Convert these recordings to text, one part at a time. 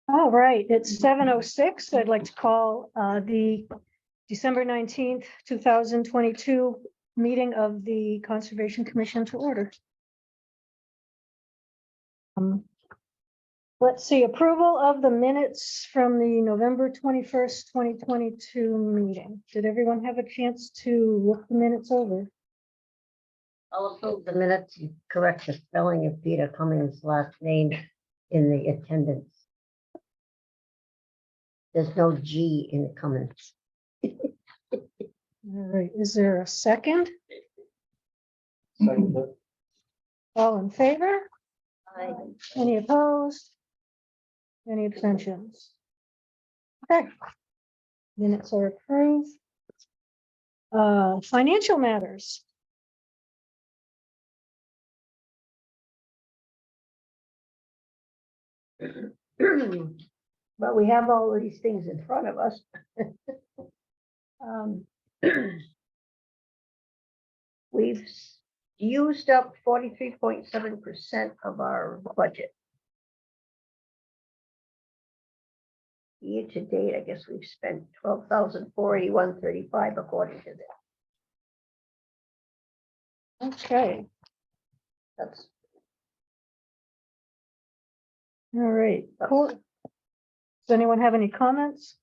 All right, it's 7:06. I'd like to call the December 19th, 2022 meeting of the Conservation Commission to order. Let's see, approval of the minutes from the November 21st, 2022 meeting. Did everyone have a chance to look the minutes over? I'll approve the minutes, you correct the spelling of Peter Cummings' last name in the attendance. There's no G in Cummings. All right, is there a second? All in favor? Any opposed? Any abstentions? Okay. Minutes are approved. Financial matters. But we have all of these things in front of us. We've used up 43.7% of our budget. Year to date, I guess we've spent $12,481.35 according to this. Okay, That's all right. Cool. Does anyone have any comments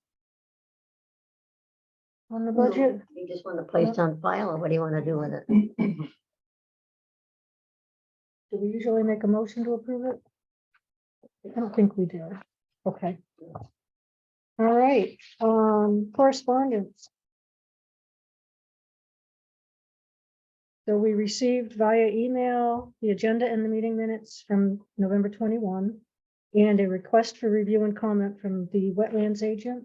on the budget? You just want to place on file, or what do you want to do with it? Do we usually make a motion to approve it? I don't think we do. Okay. All right, correspondence. So we received via email the agenda and the meeting minutes from November 21 and a request for review and comment from the wetlands agent,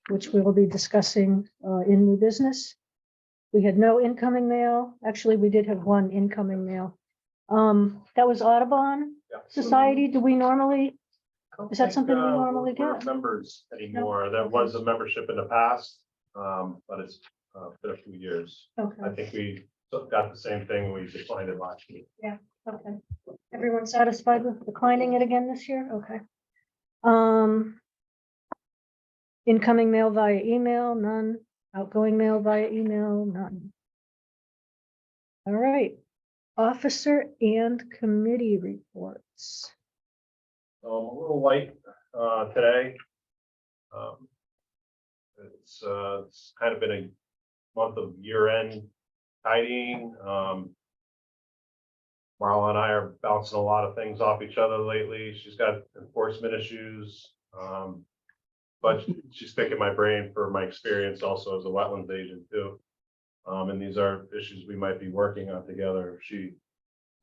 which we will be discussing in new business. We had no incoming mail. Actually, we did have one incoming mail. That was Audubon Society. Do we normally? Is that something we normally we're get? members anymore. There was a membership in the past, but it's been a few years. I Okay, think we got the same thing. We declined it last year. okay. Everyone satisfied with declining it again this year? Okay. Incoming mail via email, none. Outgoing mail via email, none. All right. Officer and committee reports. A little light today. It's kind of been a month of year-end tidying. Marla and I are bouncing a lot of things off each other lately. She's got enforcement issues. But she's picking my brain for my experience also as a wetlands agent too. And these are issues we might be working on together. If she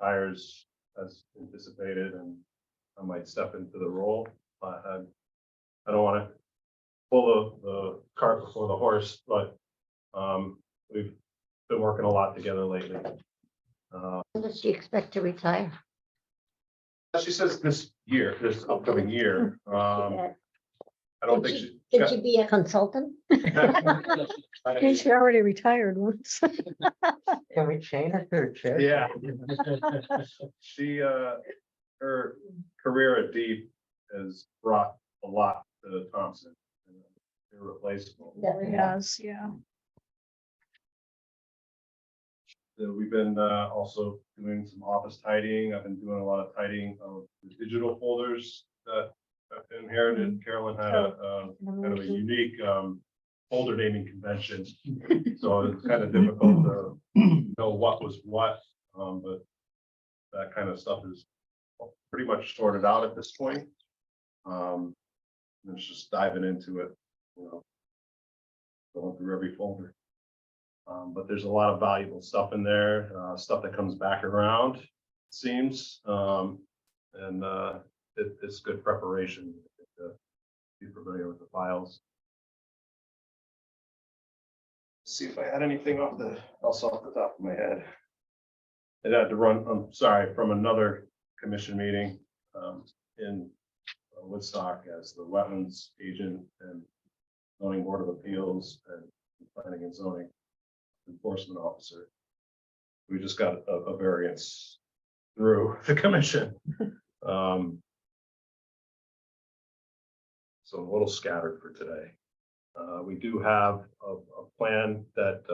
hires as anticipated, and I might step into the role. But I don't want to pull the cart before the horse, but we've been working a lot together lately. When does she expect to retire? She says this upcoming year. I don't think she. Did she be a consultant? She already retired once. Can we change her to a chair? Yeah. She, her career at Deep has brought a lot to Thompson. Irreplaceable. Yes, yeah. So we've been also doing some office tidying. I've been doing a lot of tidying of the digital folders that I've inherited. Carolyn had a kind of a unique folder naming convention. So it's kind of difficult to know what was what, but that kind of stuff is pretty much sorted out at this point. And it's just diving into it, going through every folder. But there's a lot of valuable stuff in there, stuff that comes back around, it seems. It's good preparation to be familiar with the files. See if I had anything off the top of my head. I had to run, I'm sorry, from another commission meeting in Woodstock as the wetlands agent and zoning board of appeals and planning and zoning enforcement officer. We just got a variance through the commission. so I'm a little scattered for today. We do have a plan that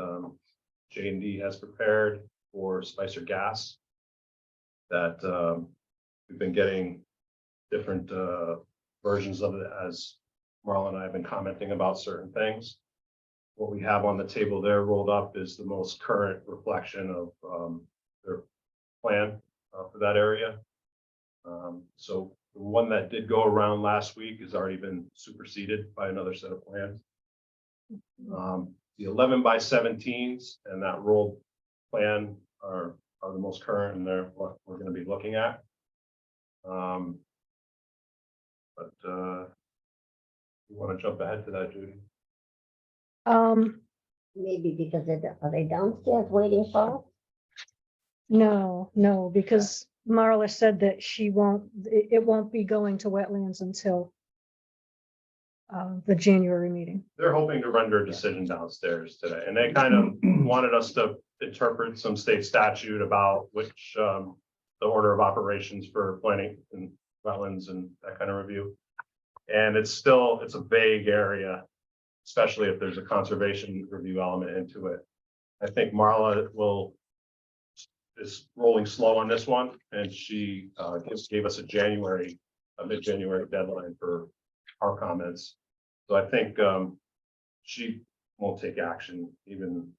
J&D has prepared for Spicer Gas. That we've been getting different versions of it as Marla and I have been commenting about certain things. What we have on the table there rolled up is the most current reflection of their plan for that area. So the one that did go around last week has already been superseded by another set of plans. The 11x17s and that rolled plan are the most current, and they're what we're going to be looking at. You want to jump ahead to that, Judy? Maybe because are they downstairs waiting for us? No, because Marla said that it won't be going to wetlands until the January meeting. They're hoping to render a decision downstairs today, and they kind of wanted us to interpret some state statute about which the order of operations for planning and wetlands and that kind of review. And it's a vague area, especially if there's a conservation review element into it. I think Marla is rolling slow on this one, and she just gave us a mid-January deadline for our comments. So I think she won't take action even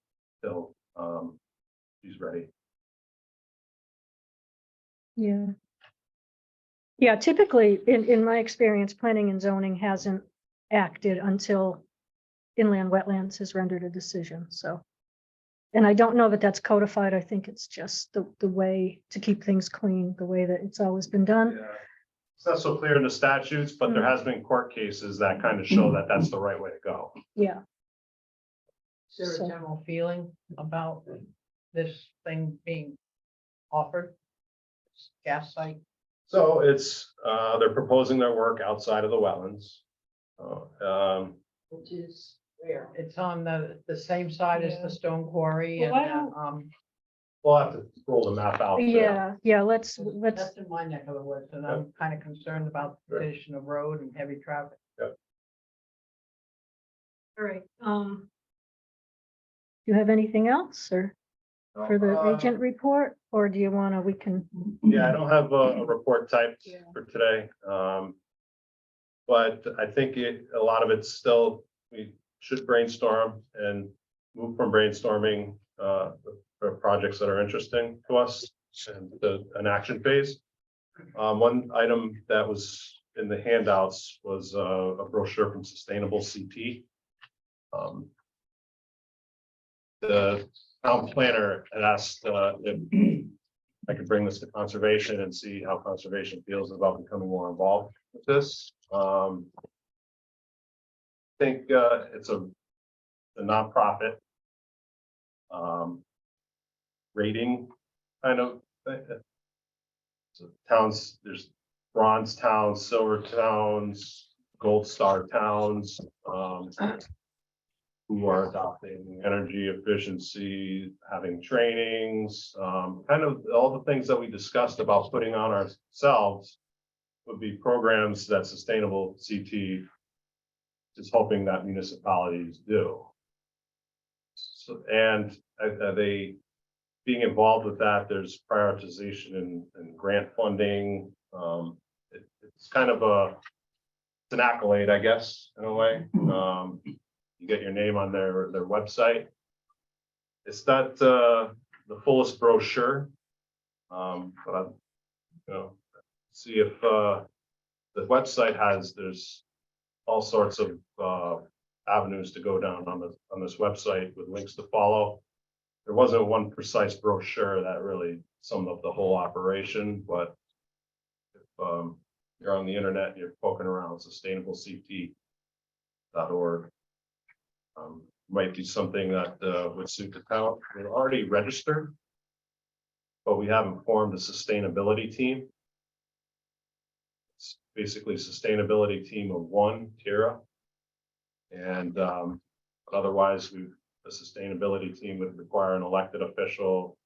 till she's ready. Yeah. Yeah, typically, in my experience, planning and zoning hasn't acted until inland wetlands has rendered a decision, so. And I don't know that that's codified. I think it's just the way to keep things clean, the way that it's always been done. Yeah. It's not so clear in the statutes, but there has been court cases that kind of show that that's the right way to go. Yeah. Is there So- a general feeling about this thing being offered? This gas site? So it's, they're proposing their work outside of the wetlands. Which is where? It's on the same side as the stone quarry Well, I and, don't- We'll have to roll the map out. Yeah, let's, that's in my neck of the woods, and I'm kind of concerned about the Right. condition of road and heavy traffic. all right. Do you have anything else or for the agent report, or do you wanna, we can? Yeah, I don't have a report typed Yeah. for today. But I think a lot of it's still, we should brainstorm and move from brainstorming for projects that are interesting to us and an action phase. One item that was in the handouts was a brochure from Sustainable CT. The town planner had asked if I could bring this to conservation and see how conservation feels about becoming more involved with this. I think it's a nonprofit rating kind of thing. So towns, there's bronze towns, silver towns, gold star towns who are adopting energy efficiency, having trainings, kind of all the things that we discussed about putting on ourselves would be programs that Sustainable CT is hoping that municipalities do. So, and they being involved with that, there's prioritization and grant funding. It's kind of it's an accolade, I guess, in a way. You get your name on their website. It's not the fullest brochure, but see if the website there's all sorts of avenues to go down on this website with links to follow. There wasn't one precise brochure that really summed up the whole operation, but if you're on the internet and you're poking around sustainableCT.org, might be something that would suit the town. We're already registered, but we haven't formed a sustainability team. It's basically a sustainability team of one, Tira. And otherwise, the sustainability team would require an elected official,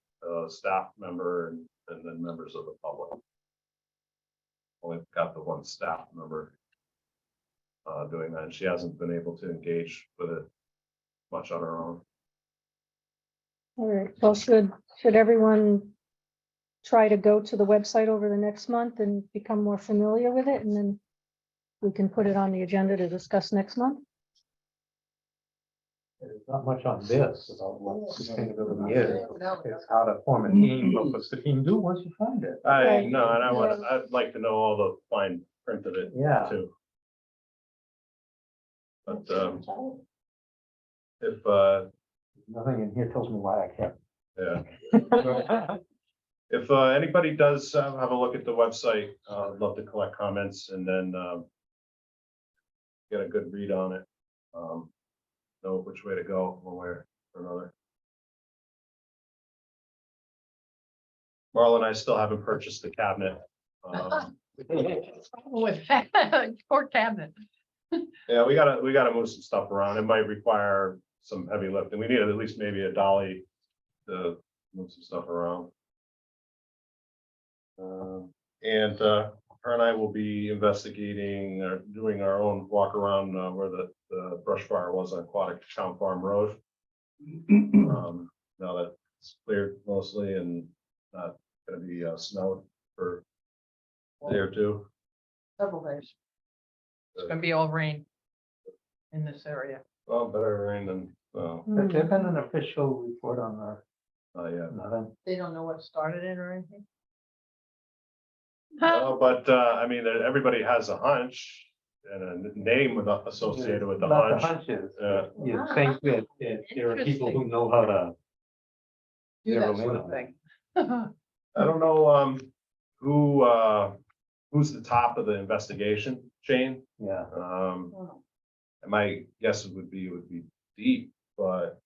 staff member, and then members of the public. Only got the one staff member. doing that. And she hasn't been able to engage with it much on her own. All right, well, should everyone try to go to the website over the next month and become more familiar with it, and then we can put it on the agenda to discuss next month? There's not much on this about what sustainability is. It's how to form a team, but what's the team do once you find it? I Right. know, and I'd like to know all the fine print of it Yeah. too. But, if, Nothing in here tells me why I can't. yeah. If anybody does have a look at the website, I'd love to collect comments and then get a good read on it. Know which way to go, one way or another. Marla and I still haven't purchased the cabinet. With poor cabinet. Yeah, we gotta move some stuff around. It might require some heavy lifting. We need at least maybe a dolly to move some stuff around. And her and I will be investigating or doing our own walk around where the brush fire was on Aquatic Town Farm Road. Now that it's cleared mostly and not gonna be snowed for a day or two. Several days. It's gonna be all rain in this area. Well, better rain than, Has there been an official report on yeah. nothing? They don't know what started it or anything. No, but I mean, everybody has a hunch and a name associated with the About hunch. hunches. Yeah. You think that there are people who know how to. Do Never that sort of mind. thing. I don't know who's the top of the investigation chain. Yeah. My guess would be deep, but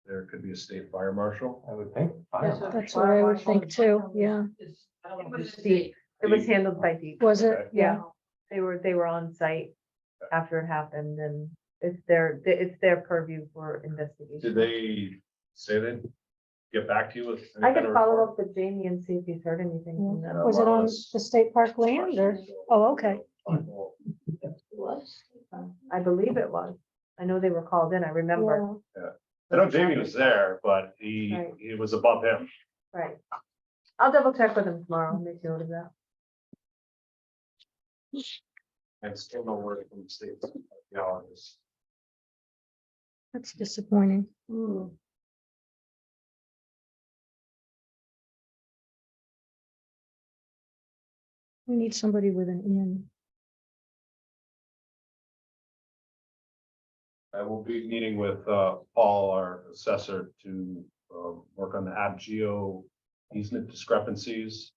there could be a state fire marshal. I would think. That's what I would think too, yeah. It was deep. It was handled by deep. Was it? Okay. Yeah, they were on site after it happened, and it's their purview for investigation. Did they say they'd get back to you with? any I kind could of follow report? up with Jamie and see if he's heard anything from them. Was it on the state park land or? Oh, okay. I believe it was. I know they were called in, I remember. Yeah. I know Jamie was there, but Right. it was above him. Right. I'll double check with them tomorrow, and make note of that. And still no word from the state. Geologist. That's disappointing. We need somebody with an in. I will be meeting with Paul, our assessor, to work on the AbGeo easement discrepancies.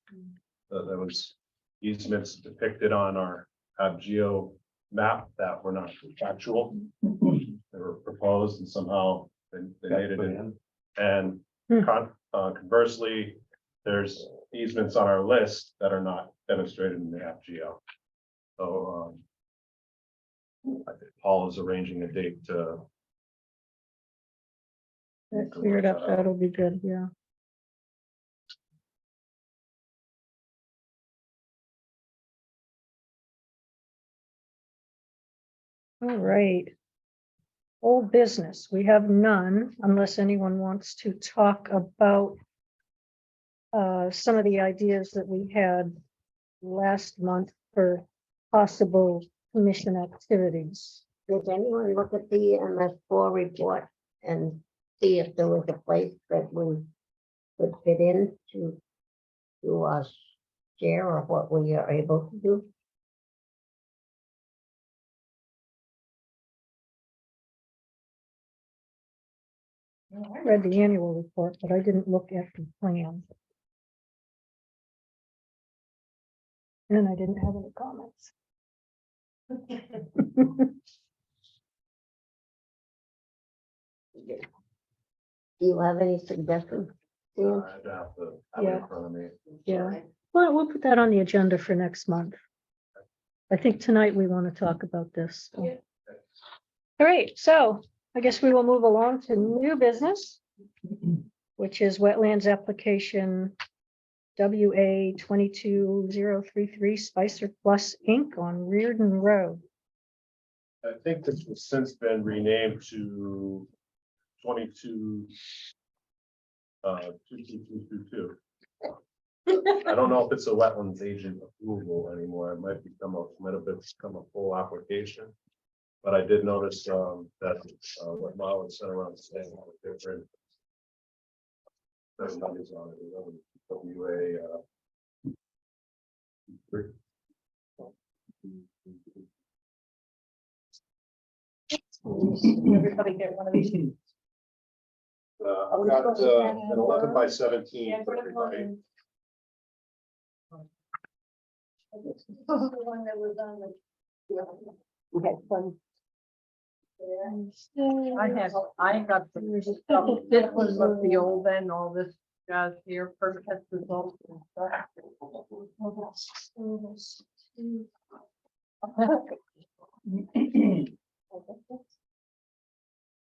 There was easements depicted on our AbGeo map that were not factual. They were proposed and somehow they made it in. And conversely, there's easements on our list that are not demonstrated in the AbGeo. So I think Paul is arranging a date to. That cleared up, that'll be good, yeah. All right. Old business, we have none unless anyone wants to talk about some of the ideas that we had last month for possible commission activities. Did anyone look at the MS4 report and see if there was a place that we could fit in to us share of what we are able to do? I read the annual report, but I didn't look at the plan. And I didn't have any comments. Do you have any suggestions? Dan? I'd have to have it in front of me. Yeah, well, we'll put that on the agenda for next month. I think tonight we want to talk about this. so. All right, so I guess we will move along to new business, which is wetlands application WA 22033 Spicer Plus Inc. on Reardon Road. I think this has since been renamed to 22. 22222. I don't know if it's a wetlands agent approval anymore. It might have become a full application. But I did notice that what Marlon sent around saying all the different. There's numbers on it. WA. Everybody get one of these. I've got an 11 by 17 for everybody. This is the one that was on the. We had fun. I got this was the old end, all this jazz here, first test results. And stuff.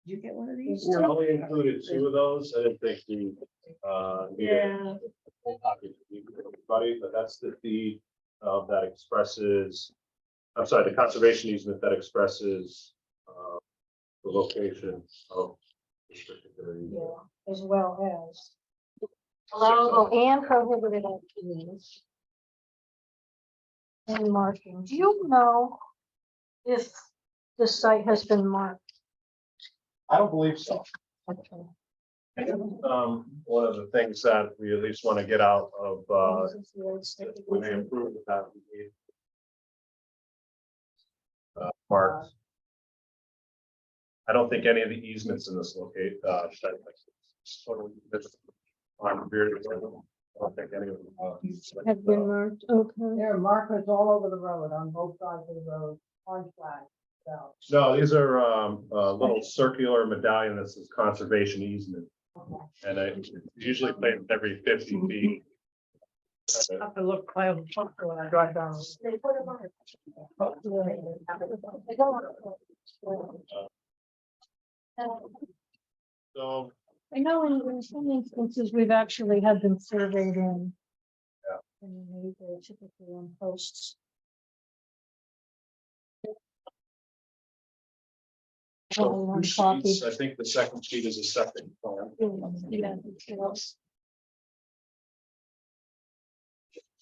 You get one of these? I only included 2 of those. I didn't think we needed a copy for everybody, but that's the deed that expresses, I'm sorry, the conservation easement that expresses the location of this particular easement. As well as. Allowable and prohibited activities. And marking. Do you know if the site has been marked? I don't believe so. One of the things that we at least want to get out of when they improve that. We need, marked. I don't think any of the easements in this totally different. On Bearded Road. I don't think any of them. Have been marked, okay. There are markers all over the road, on both sides of the road, orange flag. So, No, these are a little circular medallion that says conservation easement. And it's usually placed every 50 feet. I have to look, I have a picture when I drive down. They put them on. So, I know in some instances, we've actually had them surveyed in. Yeah. And they're typically on posts. Only one two copy. sheets. I think the second sheet is a septic plan. Yeah.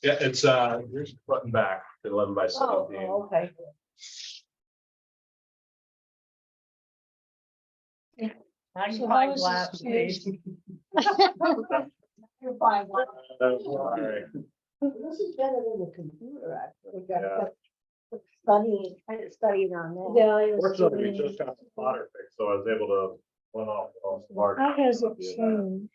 Yeah, it's here's the front and back, 11 by 17. Okay. Magnifying glass, please. You're fine. All right. This is better than the computer, actually. Yeah. Studying, kind of studying on that. Yeah. Fortunately, we just got the plotter fixed, so I was able to run off. How has it changed?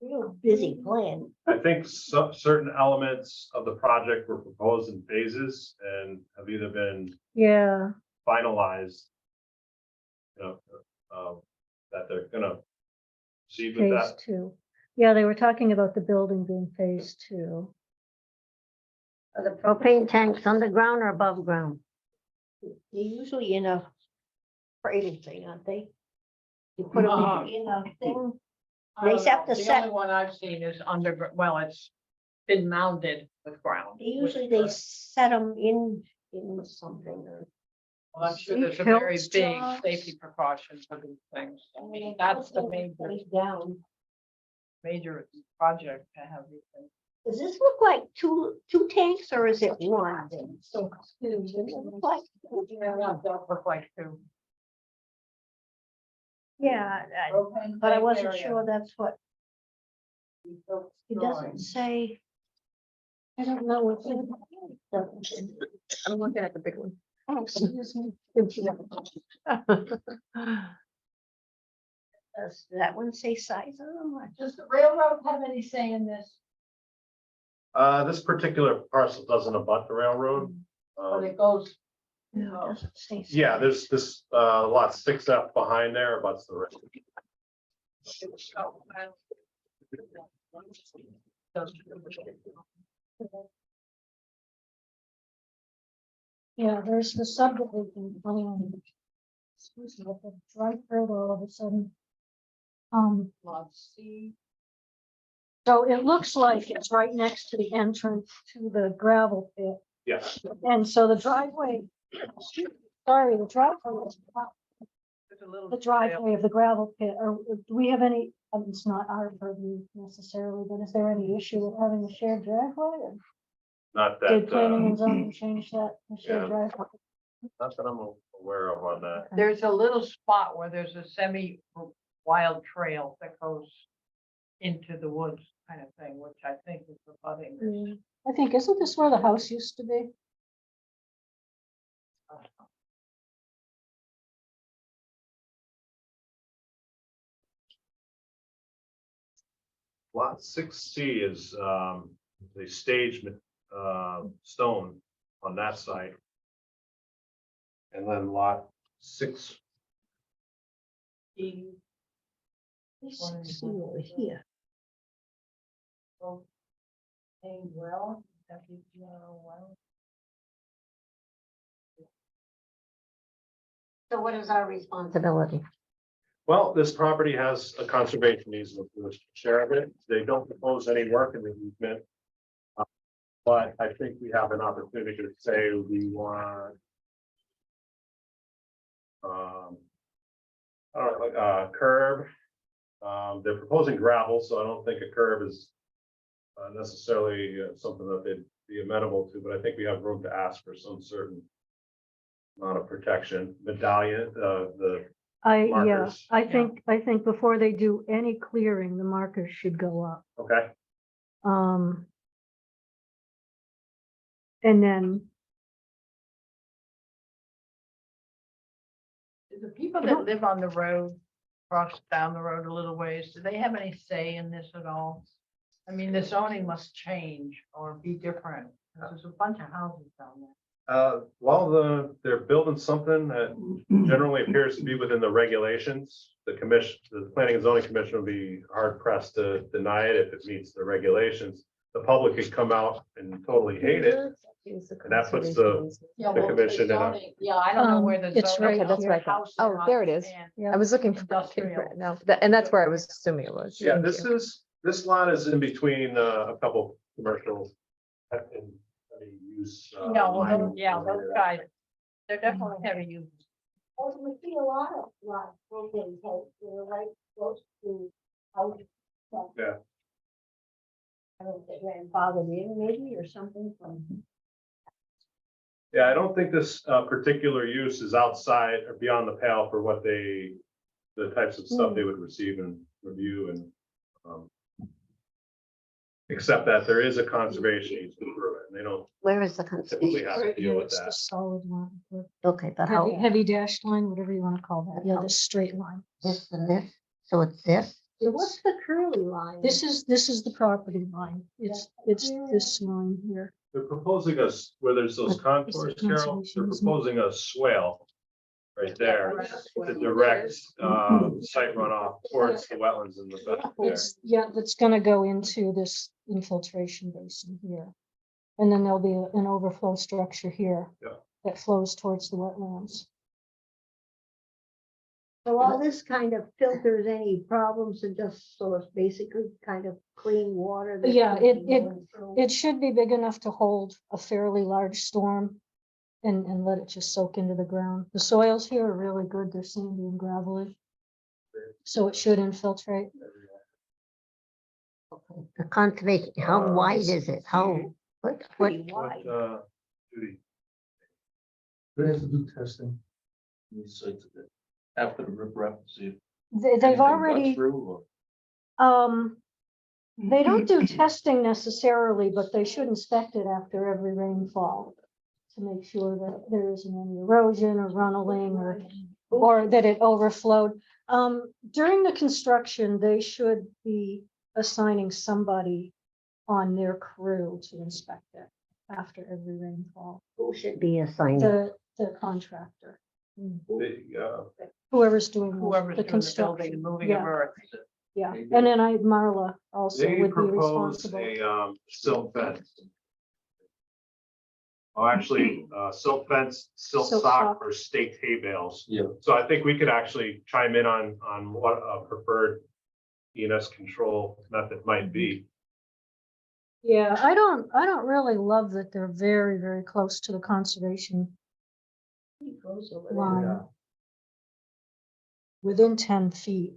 Real busy plan. I think some certain elements of the project were proposed in phases and have either been Yeah, finalized. That they're gonna proceed with phase that. 2. Yeah, they were talking about the building being phase 2. Are the propane tanks underground or above ground? They're usually in a cradle thing, aren't they? You put them in a thing. They have to The set- only one I've seen is under, well, it's been mounted with ground. Usually they set them in something. Or Well, I'm sure there's a very Hills big jobs. safety precaution for these things. I mean, that's the Down. major project to have these things. Does this look like two tanks or is it one? So two. Does it look like- Yeah, that look like two. Yeah, but I wasn't sure that's what, it doesn't say. I don't know what. I'm looking at the big one. Oh, excuse me. Does that one say size of them? Or- Does the railroad have any say in this? This particular parcel doesn't abut the railroad. But it goes, No, it doesn't say. size. Yeah, there's this lot 6F behind there abuts the railroad. Yeah, there's the subdivision plan. Excuse me, I got a dry throat all of a sudden. lot C. So it looks like it's right next to the entrance to the gravel pit. Yes, And so the driveway, sorry, the driveway is There's a little the trail. driveway of the gravel pit. Or do we have any, it's not our purview necessarily, but is there any issue with having a shared driveway? Or not did that, planning and zoning change that, the shared yeah. driveway? not that I'm aware of on that. There's a little spot where there's a semi-wild trail that goes into the woods kind of thing, which I think is abutting this. Yeah. I think, isn't this where the house used to be? Lot 6C is, the stage, stone on that side. And then lot 6, E, one is See over here. Paying well, well. So what is our responsibility? well, this property has a conservation easement for the share of it. They don't propose any work in the easement. But I think we have an opportunity to say we want. I don't know, like, curb. They're proposing gravel, so I don't think a curb is necessarily something that they'd be amenable to, but I think we have room to ask for some certain amount of protection. Medallion, the Yeah, markers. I think before they do any clearing, the markers should go up. Okay, And then, Do the people that live on the road, across down the road a little ways, do they have any say in this at all? I mean, the zoning must change or be different, 'cause there's a bunch of houses down there. well, they're building something that generally appears to be within the regulations. The commission, the planning and zoning commission will be hard pressed to deny it if it meets the regulations. The public could come out and totally hate it. And that puts the commission in a. Yeah, I don't know where the it's zoning. right that's here. right. Oh, there it is. yeah. I was looking for, Industrial. no, and that's where I was assuming it was. Yeah, Thank you. this lot is in between a couple commercial. And use. No, well, line those- yeah, those over there. guys, they're definitely heavy users. We see a lot of lots, they're right close to houses. Yeah. I don't know, grandfathered in maybe or something from. Yeah, I don't think this particular use is outside or beyond the pale for what the types of stuff they would receive and review and. Except that there is a conservation easement through it, and they don't Where is the typically conservation? have to deal Yeah, with it's the that. solid line, the Okay, but heavy, how, heavy dashed line, whatever you want to call that. Yeah, the straight line. this and this, so it's this? So what's the curly line? This is the property line. It's this line here. They're proposing us, where there's those contours, Carol, conservation they're easement. proposing a swale. Right there, to direct site runoff towards the wetlands in the back there. It's, yeah, that's gonna go into this infiltration basin here. And then there'll be an overflow structure here. Yeah. That flows towards the wetlands. So all this kind of filters any problems and just so it's basically kind of clean water. that Yeah, can it- go through. It should be big enough to hold a fairly large storm. And let it just soak into the ground. The soils here are really good. They're sandy and gravelly. So it should infiltrate. The conservation, how wide is it? How, what, Pretty What, wide. Judy? They have to do testing. These sites a bit after the riprap, see. if They've anything got already, through or- they don't do testing necessarily, but they should inspect it after every rainfall. To make sure that there isn't any erosion or runneling or that it overflowed. During the construction, they should be assigning somebody on their crew to inspect it after every rainfall. who should be assigned? The contractor, whoever's doing Whoever's the doing the building construction. and moving Yeah. of earth. Yeah, and then Marla also They would be propose responsible. a silt fence. Oh, actually, silt fence, silt Silt sock sock. or staked hay bales. Yeah. So I think we could actually chime in on what a preferred ENS control method might be. Yeah, I don't really love that they're very, very close to the conservation Pretty close over there. line. Within 10 feet.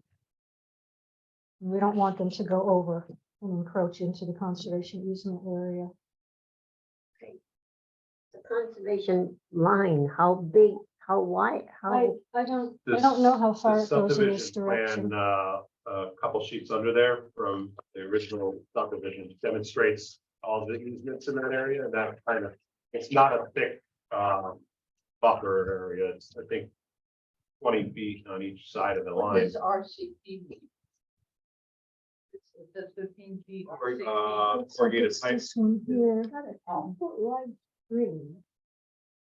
We don't want them to go over and encroach into the conservation easement area. The conservation line, how big, how wide, how, I don't know how far The it goes in this subdivision direction. plan, a couple sheets under there from the original subdivision demonstrates all the easements in that area, and that kind of, it's not a thick, buffer area, it's, I think, 20 feet on each side of the What line. is RCP? It says 15 feet. Or, 16. Looks like corrugated it's pipe. this one here. Oh, Light green.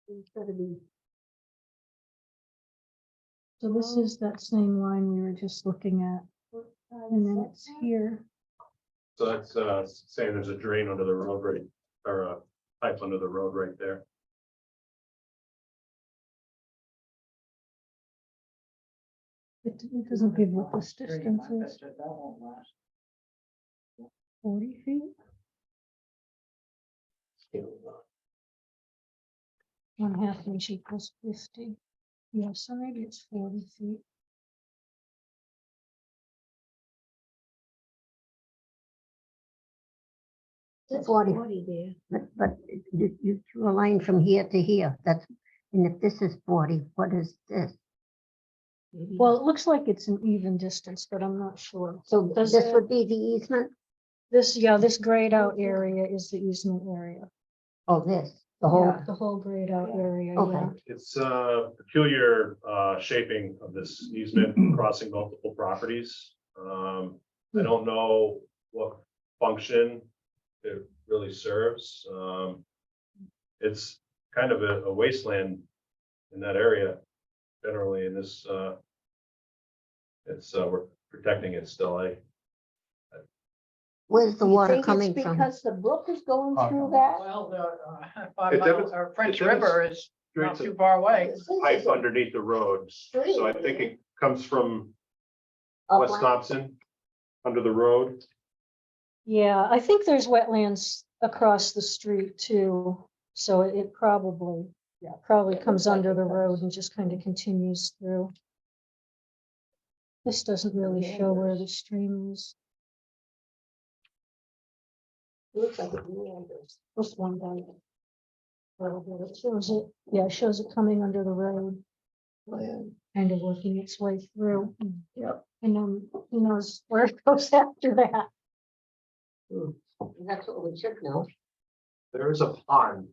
It's gotta be. So this is that same line we were just looking at, and then it's here. So that's, saying there's a drain under the road right, or a pipe under the road right there. It doesn't give what this Three, distance I is, bet that won't last. 40 feet? 1/2 inch equals 50. Yeah, so maybe it's 40 feet. That's 40. 40 there. but you drew a line from here to here, that's, and if this is 40, what is this? Maybe. Well, it looks like it's an even distance, but I'm not sure. So Does this it- would be the easement? This grayed out area is the easement area. Oh, this, the whole, Yeah, the whole grayed out area, yeah. okay. It's a peculiar shaping of this easement crossing multiple properties. I don't know what function it really serves. It's kind of a wasteland in that area generally in this, we're protecting it still. Where's the Do you water think it's coming from? Because the brook is going Oh, through no. that? Well, the 5 It mile, demonst- or French it River is not It's a too far away. This pipe is a underneath the road, so I think it comes from West Upland? Thompson, under the road. Yeah, I think there's wetlands across the street too, so it probably, probably It comes looks like under it the road does. and just kind of continues through. This doesn't really show where the stream is. Looks like it meanders. This one down. It shows it, yeah, it shows it coming under the road, kind of working its way through. Yep. And then who knows where it goes after that. That's what we should know. There is a pond.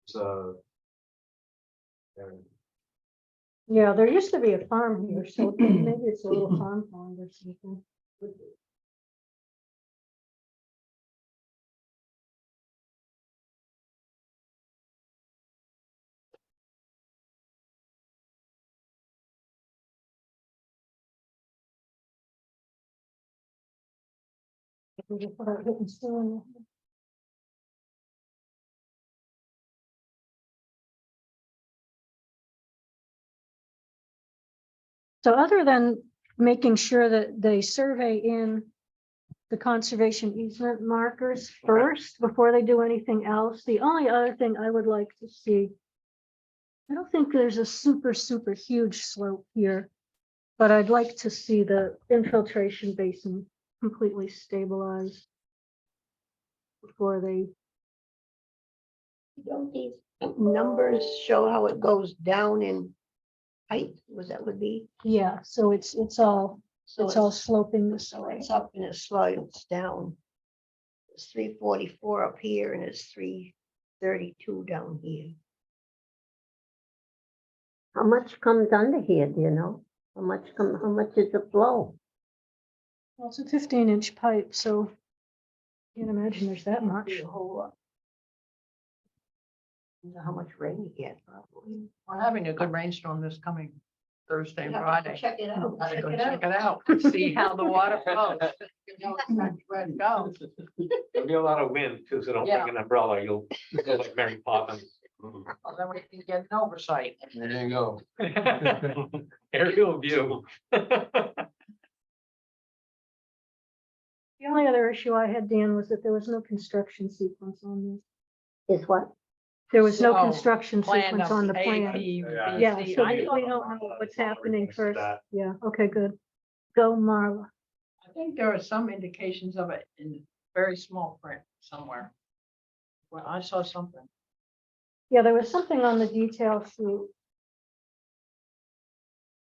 So. Yeah, there used to be a farm here, so maybe it's a little farm pond or something. We just put our written stone. So other than making sure that they survey in the conservation easement markers first before they do anything else, the only other thing I would like to see, I don't think there's a super huge slope here, but I'd like to see the infiltration basin completely stabilized before they, Don't these numbers show how it goes down in height? Was that would be? yeah, so it's all So sloping this so way. it's up and it slopes down. It's 344 up here and it's 332 down here. How much comes under here, do you know? How much is the flow? Well, it's a 15-inch pipe, so you can imagine there's that much. Be a whole lot. Wonder how much rain you get probably. We're having a good rainstorm this coming Thursday and You have to Friday. Check it out. Gotta go check it out, see how the water flows. You know exactly where to go. There'll be a lot of wind too, so don't Yeah. bring an umbrella, you'll go like Mary Poppins. Well, Then we can get an oversight. There you go. Aerial view. The only other issue I had, Dan, was that there was no construction sequence on this. Is what? There was no Oh, construction Plan sequence of on the A, plan. B, Yeah. B, Yeah, C. so I we thought- don't know what's happening Requested first. that. Yeah, okay, good. Go, Marla. I think there are some indications of it in very small print somewhere. Well, I saw something. Yeah, there was something on the detail sheet.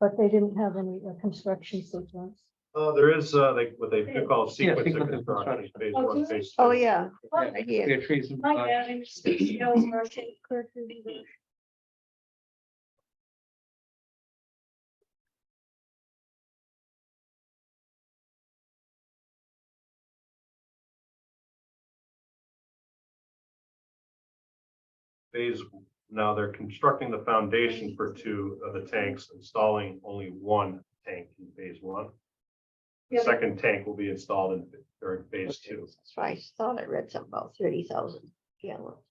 But they didn't have any construction sequence. There is, what they call Yeah, sequence of sequence of construction. construction. phase Oh, one, do they? phase Oh, two. yeah. Oh, Right here. Clear trees. My bad, I missed it. That was Marcia, clear through the- Phase, now they're constructing the foundation for 2 of the tanks, installing only 1 tank in phase 1. The Yeah. second tank will be installed during phase 2. That's right. I thought I read something about 30,000 gallons.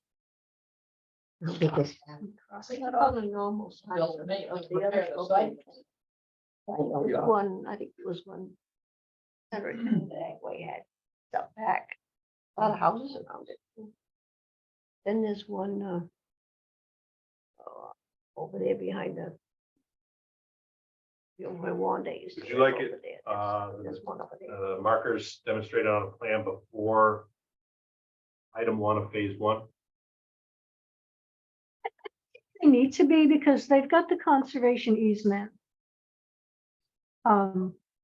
How big is that? It's not on a normal size They'll of make of us the other prepare the site. buildings. I know. Yeah. One, I think it was one. Center that way had stuff back, A lot of houses around it. then there's one, over there behind the. You know, where Wanda used to. Would you live like it, over there. The There's one over there. markers demonstrated on a plan before item 1 of phase 1. They need to be because they've got the conservation easement.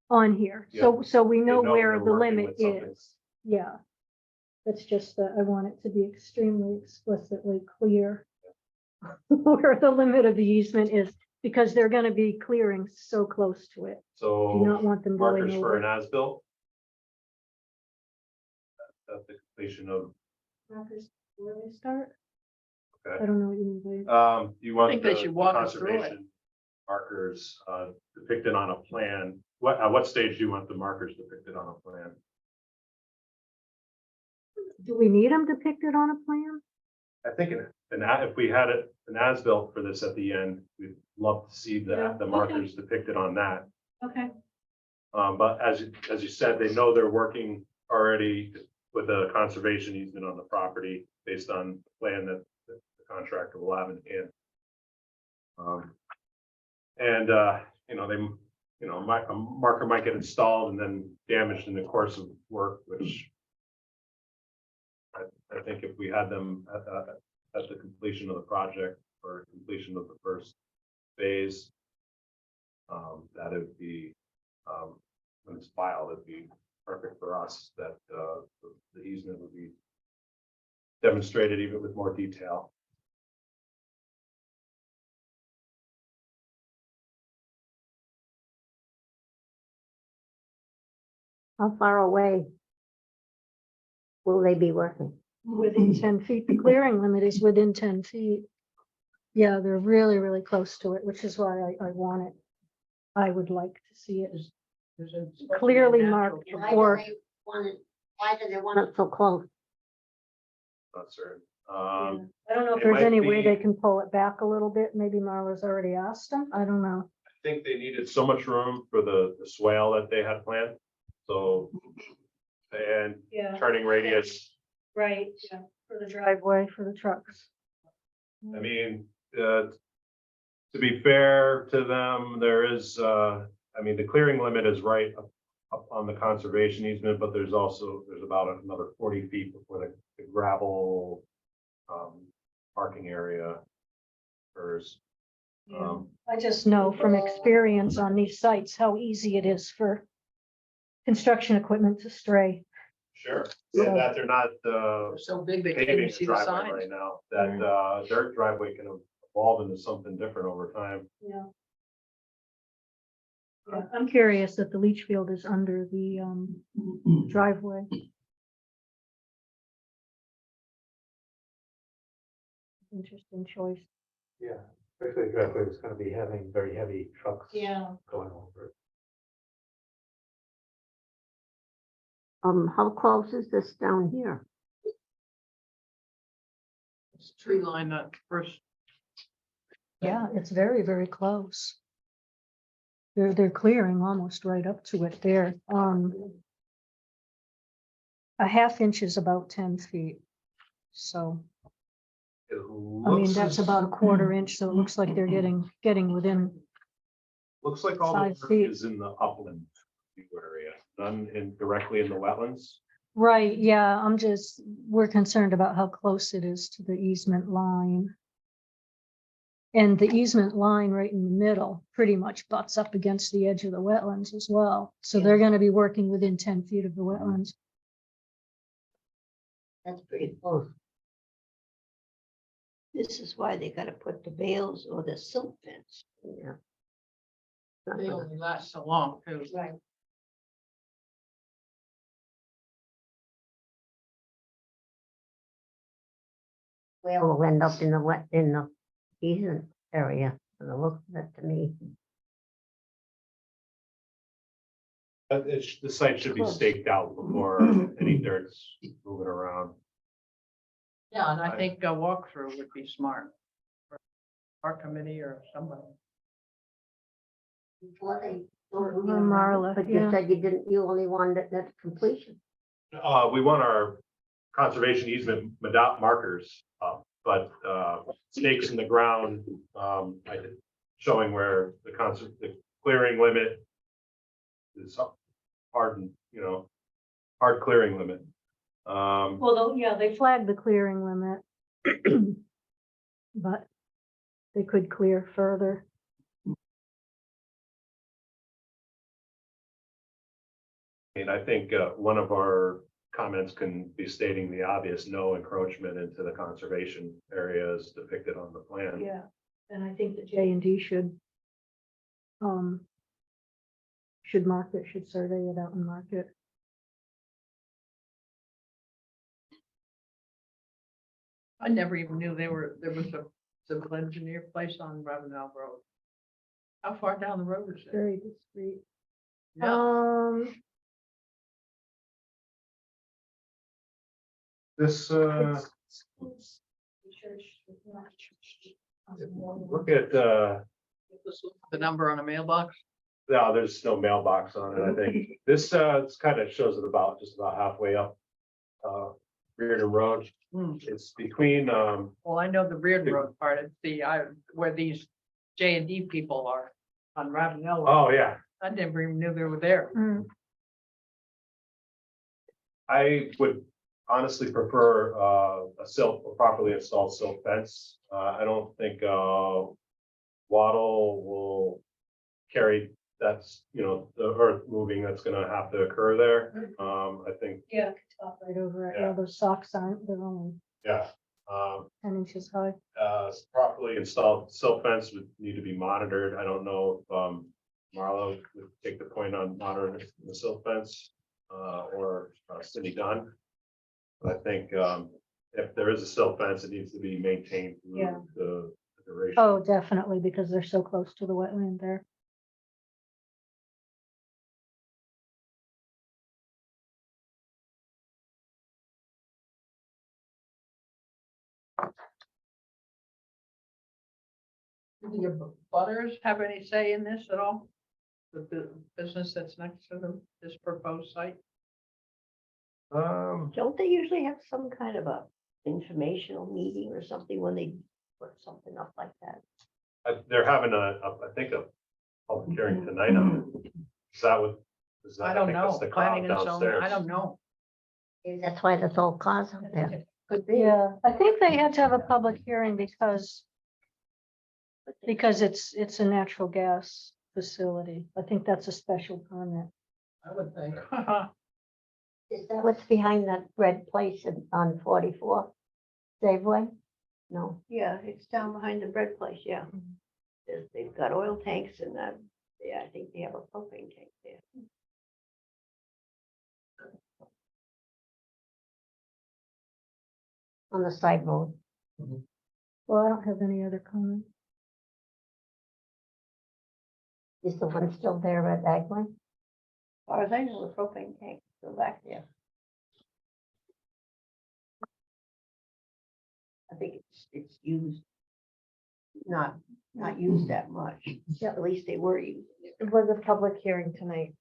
On here, so we know know where they're the working limit with something. is, yeah. That's just that I want it to be extremely explicitly clear. Where the limit of the easement is, because they're gonna be clearing so close to it, do not So want them going markers for an over. as-built. At the completion of, Markers, where they start? Okay. I don't know what you mean by. you want think they the should walk us through it. conservation markers, depicted on a plan. At what stage do you want the markers depicted on a plan? Do we need them depicted on a plan? I think if we had an as-built for this at the end, we'd love to see Yeah, the okay. markers depicted on that. Okay. But as you said, they know they're working already with a conservation easement on the property based on the plan that the contractor will have in hand. A marker might get installed and then damaged in the course of work, which I think if we had them at the completion of the project or completion of the first phase, that it would be, when it's filed, it'd be perfect for us that the easement would be demonstrated even with more detail. How far away will they be working? Within 10 feet, the clearing limit is within 10 feet. Yeah, they're really, really close to it, which is why I want it. I would like to see it There's a- supposed to be a clearly natural marked tree. before. Why do they want it so close? Not certain. I don't know if it there's might any way be- they can pull it back a little bit. Maybe Marla's already asked them. I don't know. I think they needed so much room for the swale that they had planned, so. And Yeah, turning radius, right, yeah, for the driveway for the trucks. I mean, to be fair to them, there is, the clearing limit is right up on the conservation easement, but there's about another 40 feet before the gravel parking area occurs. I just know from experience on these sites how easy it is for construction equipment to stray. Sure, Yeah. that they're not They're so big they can't paving even a see the driveway signs. right now, that dirt driveway can evolve into something different over time. Yeah. Yeah, I'm curious that the leach field is under the driveway. Interesting choice. Yeah, especially driveway is gonna be having very heavy trucks. Yeah. Going over it. How close is this down here? It's tree line that first. Yeah, it's very, very close. They're clearing almost right up to it there. a half inch is about 10 feet. So, It I mean, looks that's as- about a quarter inch, so it looks like they're getting within, Looks like all the 5 work feet. is in the upland area, none directly in the wetlands. right, yeah, we're concerned about how close it is to the easement line. And the easement line right in the middle pretty much butts up against the edge of the wetlands as well. So they're gonna be working within 10 feet of the wetlands. That's pretty close. This is why they gotta put the bales or the silt fence. Yeah. They only last so long too. Right. Well, will end up in the easement area, and it looks that to me. The site should be Close. staked out before any dirt's moving around. Yeah, and I think a walkthrough would be smart. for Our committee or somebody. Before they. Or Marla, But you yeah. said you only wanted that completion. We want our conservation easement markers up, but stakes in the ground, showing where the clearing limit is hard, hard clearing limit. Well, yeah, they flagged the clearing limit. But they could clear further. And I think one of our comments can be stating the obvious, no encroachment into the conservation areas depicted on the plan. Yeah, and I think that J&D should mark it, should survey it out and mark it. I never even knew there was a civil engineer place on Ravenel Road. How far down the road is it? Very discreet. Yeah, This, look at, the number on a mailbox. no, there's no mailbox on it, I think. This, kind of shows it just about halfway up. Reardon Road, it's between, Well, I know the Reardon Road part, it's where these J&D people are on Ravenel. Road. oh, yeah. I never even knew they were there. Mm, I would honestly prefer a properly installed silt fence. I don't think wattle will carry the earth moving that's gonna have to occur there. I think, Yeah, top right over it. Yeah. Yeah, those socks they're only yeah. 10 inches high. Properly installed silt fence would need to be monitored. I don't know if Marlo would take the point on monitoring the silt fence or Cindy Dunn. But I think if there is a silt fence, it needs to be maintained Yeah. through the duration. Oh, definitely, because they're so close to the wetland there. Do your butters have any say in this at all? The business that's next to this proposed site? Don't they usually have some kind of a informational meeting or something when they put something up like that? They're having I think a public hearing tonight on it. Is that what? is that- I don't think that's know. the crowd Planning and zoning, I downstairs. don't know. Maybe that's why there's all cars up there. Could be. Yeah, I think they had to have a public hearing because it's a natural gas facility. I think that's a special permit. I would think. Is that what's behind that red place on 44? Safeway? No. Yeah, it's down behind the bread place, yeah. They've got oil tanks and yeah, I think they have a propane tank there. On the side road. Well, I don't have any other comments. Is the one still there at Agway? As far as I know, the propane tank is still back there. I think it's used. Not used that much. At least they were using it. It was a public hearing tonight.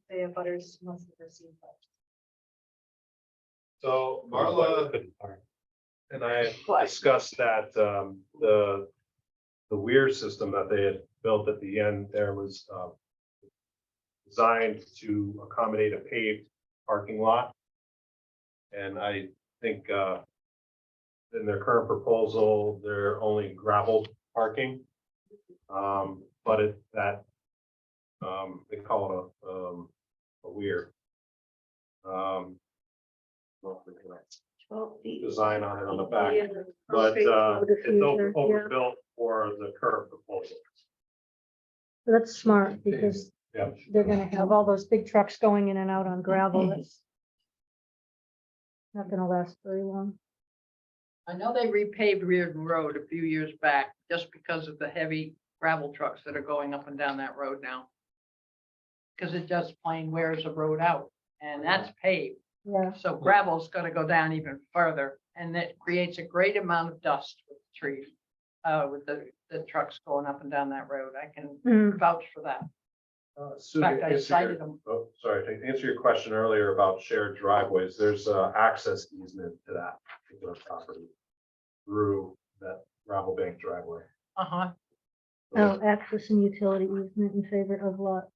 The butters must have received that. So Marla and I discussed that, the weir system that they had built at the end there was, designed to accommodate a paved parking lot. And I think, in their current proposal, they're only gravel parking. But they call it a weir. Design on it on the back, but, For the it's future, yeah. overbuilt for the current proposal. That's smart because Yeah. they're gonna have all those big trucks going in and out on gravel. That's not gonna last very long. I know they repaved Reardon Road a few years back just because of the heavy gravel trucks that are going up and down that road now. Because it just plain wears the road out and that's paved. Yeah, So gravel's gonna go down even further and it creates a great amount of dust with the trees. With the trucks going up and down that road. I can Mm, vouch for that. Sue, In fact, to I answer cited your- them. Oh, sorry, to answer your question earlier about shared driveways, there's a access easement to that particular property through that gravel bank driveway. Uh-huh. oh, access and utility easement in favor of lot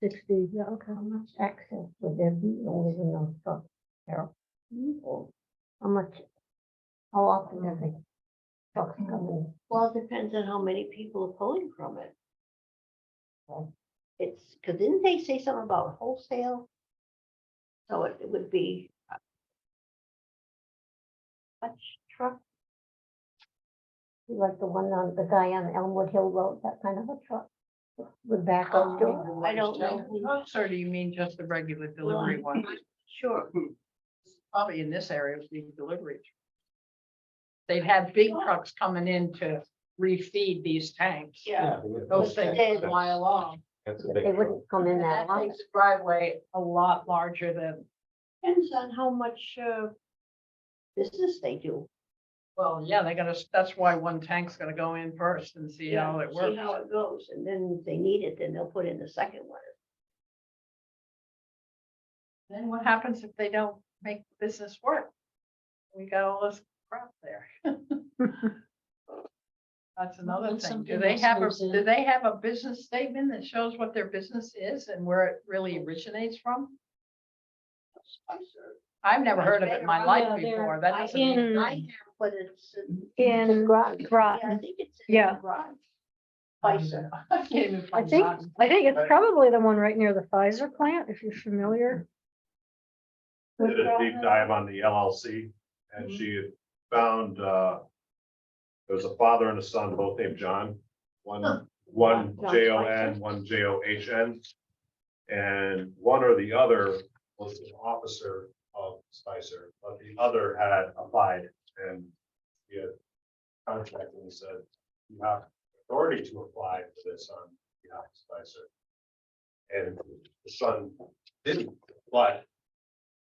60, yeah, okay. How much access would there be only in those trucks, Carol? Or how much, how often does the trucks come in? Well, it depends on how many people are pulling from it. It's, because didn't they say something about wholesale? So it would be. Much truck, Like the one on, the guy on Elmwood Hill Road, that kind of a truck with backhoe too? I don't know. Trucks, or do you mean just the regular delivery one? Sure. Probably in this area, it's being delivered. They've had big trucks coming in to refeed these tanks. Yeah. Those things They- fly along. That's a They big. wouldn't come in And that that long. makes the driveway a lot larger than, Depends on how much business they do. well, yeah, that's why one tank's gonna go in first and see how it See works. how it goes, and then if they need it, then they'll put in the second one. Then what happens if they don't make the business work? We got all this crap there. That's another when thing. something Do they else have a, moves in. do they have a business statement that shows what their business is and where it really originates from? I've never heard of it in my Yeah, life they're- before. That doesn't mean. In, I have, but it's. in Groton. Yeah, I Groton, think it's. Yeah. Pfizer. I can't even I find think, that. I think it's probably the one right near the Pfizer plant, if you're familiar. with Did a deep Groton. dive on the LLC and she had found, there was a father and a son, both named John. One John Jon, one John. And one or the other was an officer of Spicer, but the other had applied and he had contacted and said, you have authority to apply for this on behalf of Spicer. And the son didn't, but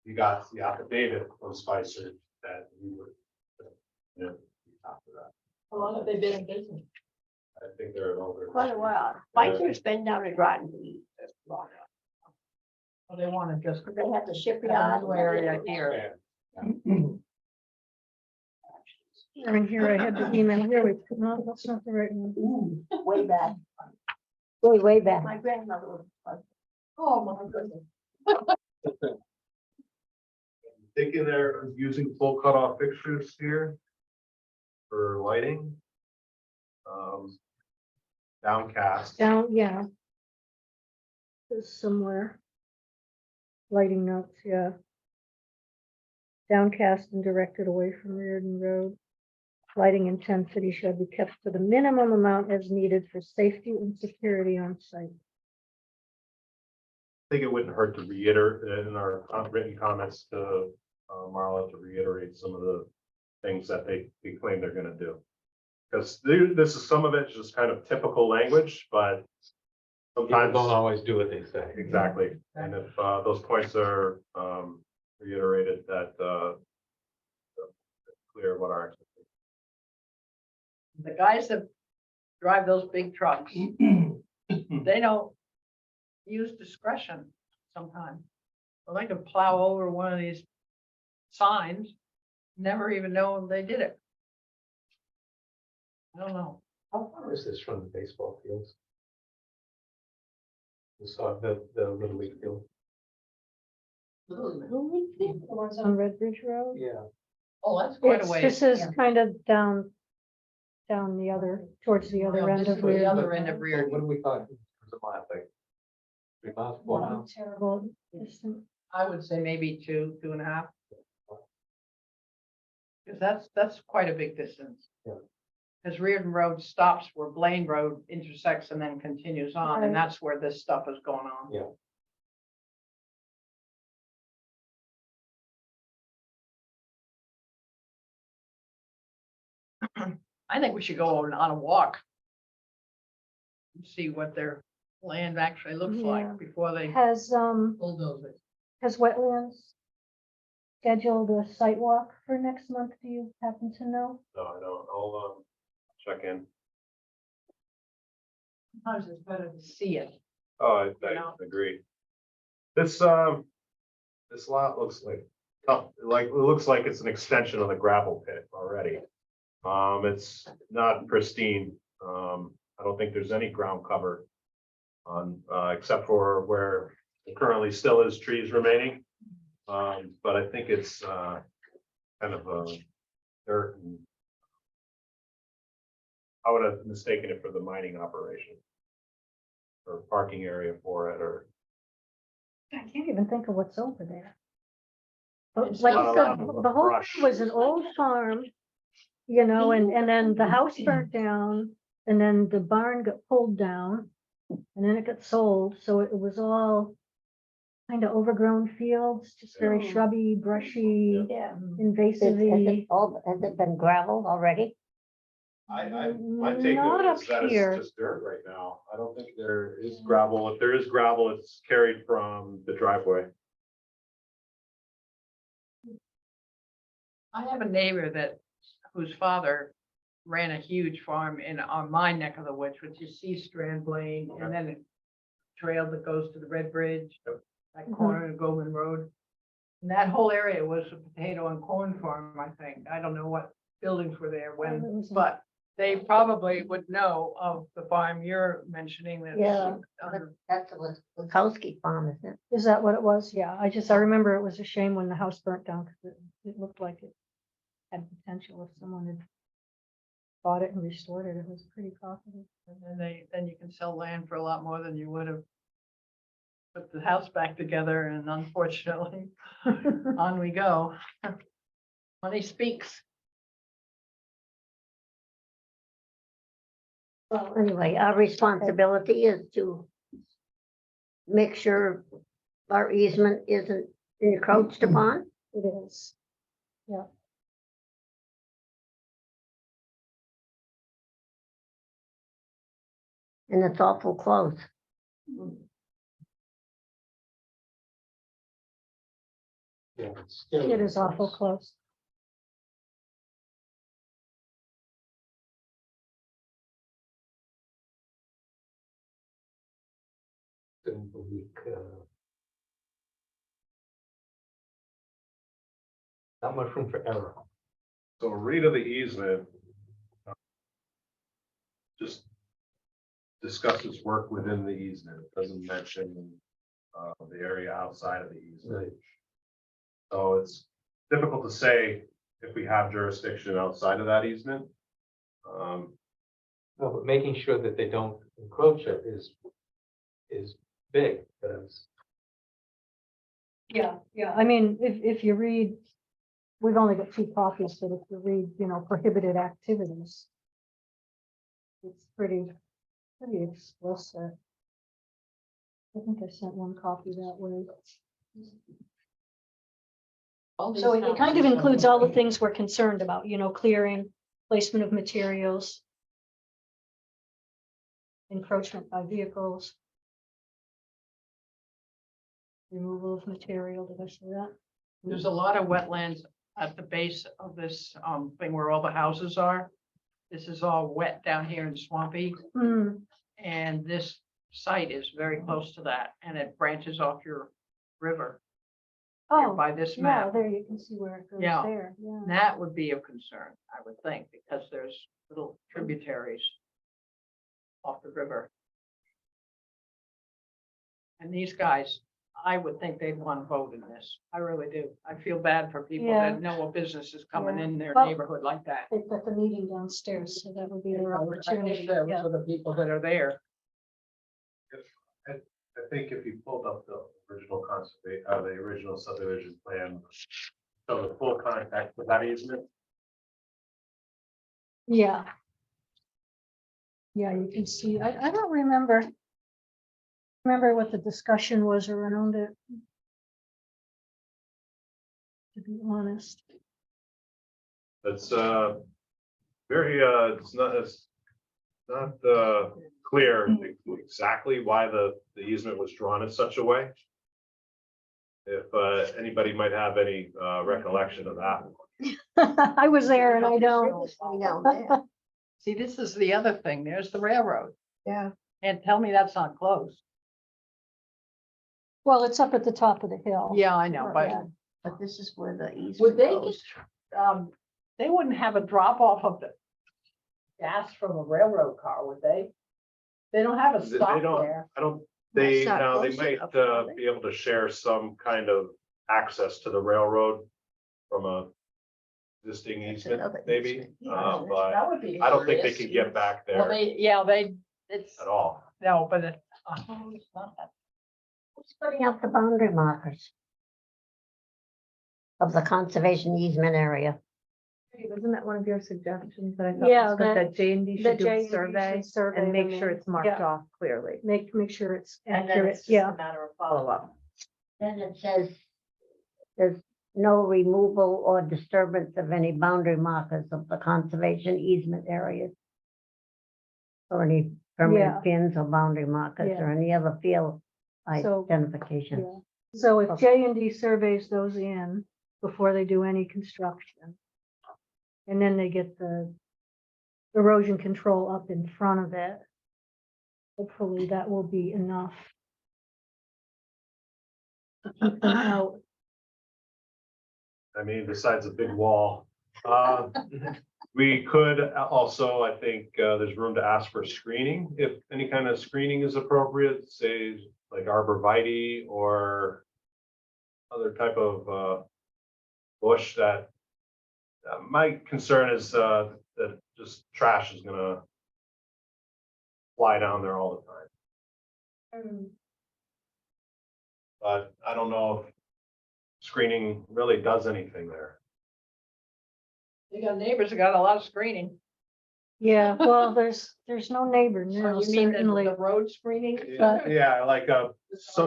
he got the affidavit from Spicer that we were, you know, after that. How long have they been in business? I think they're over. Quite a while. Pfizer's been down in Groton. Well, they wanna just. They had the shipyard. Another area here. Or in here, I had the email here, no, that's not the right one. Way back. Way back. My grandmother was. Oh, my goodness. Thinking they're using full cutoff fixtures here for lighting. Downcast. Down, yeah. There's somewhere. Lighting notes, yeah. Downcast and directed away from Reardon Road. Lighting intensity shall be kept to the minimum amount as needed for safety and security on site. I think it wouldn't hurt to reiterate in our written comments to Marla to reiterate some of the things that they claim they're gonna do. Because this is, some of it's just kind of typical language, but People sometimes. don't always do what they say. Exactly, and if those points are reiterated, that clear what our expectations. The guys that drive those big trucks, they don't use discretion sometimes. Well, they could plow over one of these signs, never even know they did it. I don't know. How far is this from the baseball fields? The Little League field? The ones on Red Bridge Road. Yeah. Oh, that's quite a It's, ways. this is yeah. kind of down the other, towards the other No, end this of is the Reardon. other end of So Reardon. what do we thought? It was a mile, like 3 miles, 4 Wow, miles? terrible distance. I would say maybe 2.5. Because that's quite a big distance. Yeah. Because Reardon Road stops where Blaine Road intersects and then continues on, Right. and that's where this stuff is going on. Yeah. I think we should go on a walk. And see what their land actually looks Yeah. like before they Has, bulldoze it. has Wetlands scheduled a site walk for next month? Do you happen to know? No, I don't. I'll, check in. Sometimes it's better to see it. Oh, I You know? agree. This lot looks like, tough. Like, it looks like it's an extension of the gravel pit already. It's not pristine. I don't think there's any ground cover on, except for where there currently still is trees remaining. But I think it's, kind of, dirt and I would have mistaken it for the mining operation. Or parking area for it, or. I can't even think of what's over there. But It's like not you a said, lot of the whole brush. thing was an old farm, you know, and then the house burnt down, and then the barn got pulled down, and then it got sold, so it was all kind of overgrown fields, just very Yeah. shrubby, brushy, Yeah. invasive. Has it been gravelled already? My take Not of it is up that here. it's just dirt right now. I don't think there is gravel. If there is gravel, it's carried from the driveway. I have a neighbor whose father ran a huge farm on my neck of the woods, which is C Strand Blaine, and then a trail that goes to the Red Bridge, that Mhm. corner of Goldman Road. And that whole area was a potato and corn farm, I think. I don't know what buildings were there when, but they probably would know of the farm you're mentioning that's Yeah. under. That's a Witkowski farm, isn't it? Is that what it was? Yeah, I remember it was a shame when the house burnt down, because it looked like it had potential if someone had bought it and restored it. It was pretty profitable. And then you can sell land for a lot more than you would have put the house back together, and unfortunately, on we go. Money speaks. Well, anyway, our responsibility is to make sure our easement isn't encroached upon. It is. Yeah. And it's awful close. Yeah. it's still- It is awful close. in the week, Not much room for error. So read of the easement. Just discusses work within the easement. It doesn't mention the area outside of the easement. So it's difficult to say if we have jurisdiction outside of that easement. No, but making sure that they don't encroach it is big, because Yeah, yeah. I mean, if you read, we've only got 2 copies, but if you read, you know, prohibited activities, it's pretty explicit. I think I sent 1 copy that way. So it kind of includes all the things we're concerned about, you know, clearing, placement of materials, encroachment by vehicles, removal of material, did I say that? There's a lot of wetlands at the base of this thing where all the houses are. This is all wet down here and swampy, Hmm, and this site is very close to that, and it branches off your river. here Oh, by this yeah, map. there you can see where it goes Yeah. there, yeah. That would be of concern, I would think, because there's little tributaries off the river. And these guys, I would think they'd want to vote in this. I really do. I feel bad for people Yeah. that know a business is coming Yeah. in their Well- neighborhood like that. They've got the meeting downstairs, so that would be their I think opportunity. those Yeah. are the people that are there. I think if you pulled up the original the original subdivision plan, so the full contact with that easement, Yeah. Yeah, you can see, I don't remember what the discussion was around it. To be honest. it's very, it's not clear exactly why the easement was drawn in such a way. If anybody might have any recollection of that. I was there and I don't. Seriously, down there. See, this is the other thing. There's the railroad. Yeah. And tell me that's not close. Well, it's up at the top of the hill. Yeah, I know, but Yeah. But this is where the easement would they goes. they wouldn't have a drop off of the gas from a railroad car, would they? They don't have a They stop don't. there. I don't, they, That's not now they close might enough, are they? be able to share some kind of access to the railroad from a existing That's easement, another maybe, easement, yeah. but That would be. I don't think they curious. can get back Well, there it's, at all. no, but it's not that. Who's putting out the boundary markers? Of the conservation easement area? Wasn't that one of your suggestions that I thought? Yeah, was good, that- That J and D The should do J&D a should survey survey and make them sure in. it's marked Yeah. off clearly. Make sure it's And then accurate, it's just yeah. a matter of follow-up. Then it says, there's no removal or disturbance of any boundary markers of the conservation easement areas. Or any Yeah. permanent pins or boundary markers Yeah. or any other field So, identification. Yeah. So if J&D surveys those in before they do any construction. And then they get the erosion control up in front of it. Hopefully that will be enough. To keep them out. I mean, besides a big wall. We could also, I think, there's room to ask for screening, if any kind of screening is appropriate, say like arborvitae or other type of bush that, my concern is that just trash is gonna fly down there all the time. But I don't know if screening really does anything there. You got neighbors that got a lot of screening. Yeah, well, there's no neighbor So now, you mean certainly. the road screening? But- Yeah, like it's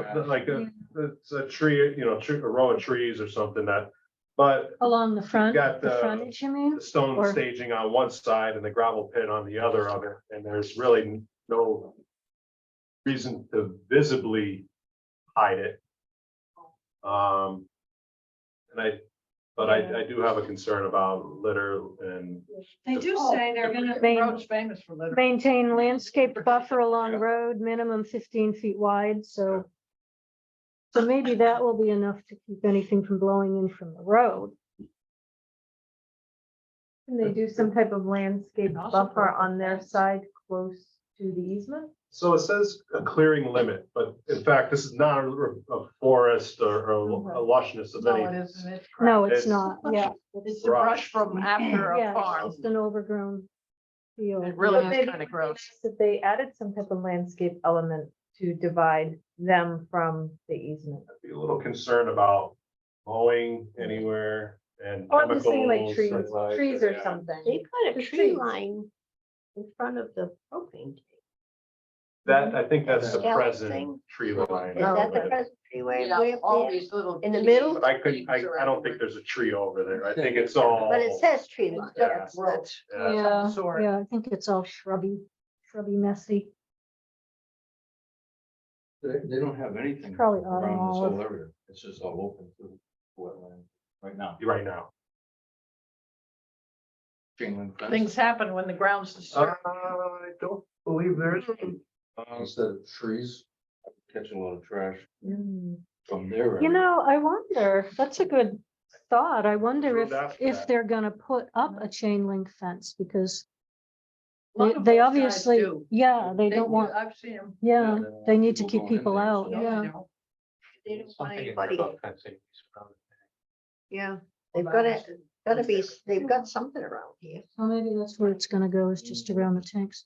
a tree, a row of trees or something that, but Along the front, got the the- frontage, you mean? the stone Or- staging on one side and the gravel pit on the other of it, and there's really no reason to visibly hide it. But I do have a concern about litter and They do Oh, say they're gonna The road's famous for litter. maintain landscape buffer along road, minimum 15 feet wide, so. So maybe that will be enough to keep anything from blowing in from the road. Can they do some type of landscape And also buffer put up a on their fence. side close to the easement? so it says a clearing limit, but in fact, this is not a forest or a lushness of No, any. it isn't. It's No, crap. it's It's- not, yeah. It's the brush from after a Yeah, farm. it's just an overgrown field. It really But is maybe kind of it'd be gross. nice If they added some type of landscape element to divide them from the easement. I'd be a little concerned about mowing anywhere and. Oh, I'm just saying like chemicals trees, and like- trees or yeah. something. They put a Just tree trees. line in front of the propane tank. That, I think that's the Yeah. present Thing. tree line. Is that the but- present tree way You know, way up all there? these little. In the middle? But I couldn't, I don't think there's a tree over there. I think it's all. But it says tree It's line. Yeah. That's- that's- Yeah. Yeah, sort. yeah, I think it's all shrubby messy. They don't have anything Probably around this olive. whole area. It's just all open to wetland right now. Right now. Chain link fence. Things happen when the ground's disturbed. I don't believe there is. Instead of trees, catching a lot of trash Mm. from there. You know, I wonder, that's a good thought. I wonder True, if, that's if that. they're gonna put up a chain link fence because A lot they, of they those guys obviously, do. yeah, they They don't do, want, I've seen them. yeah, they need to People keep going in people there, out, so- No, yeah. they don't. They don't want Something in there anybody, about fencing. yeah, they've gotta be, they've got something around here. Well, maybe that's where it's gonna go, is just around the tanks.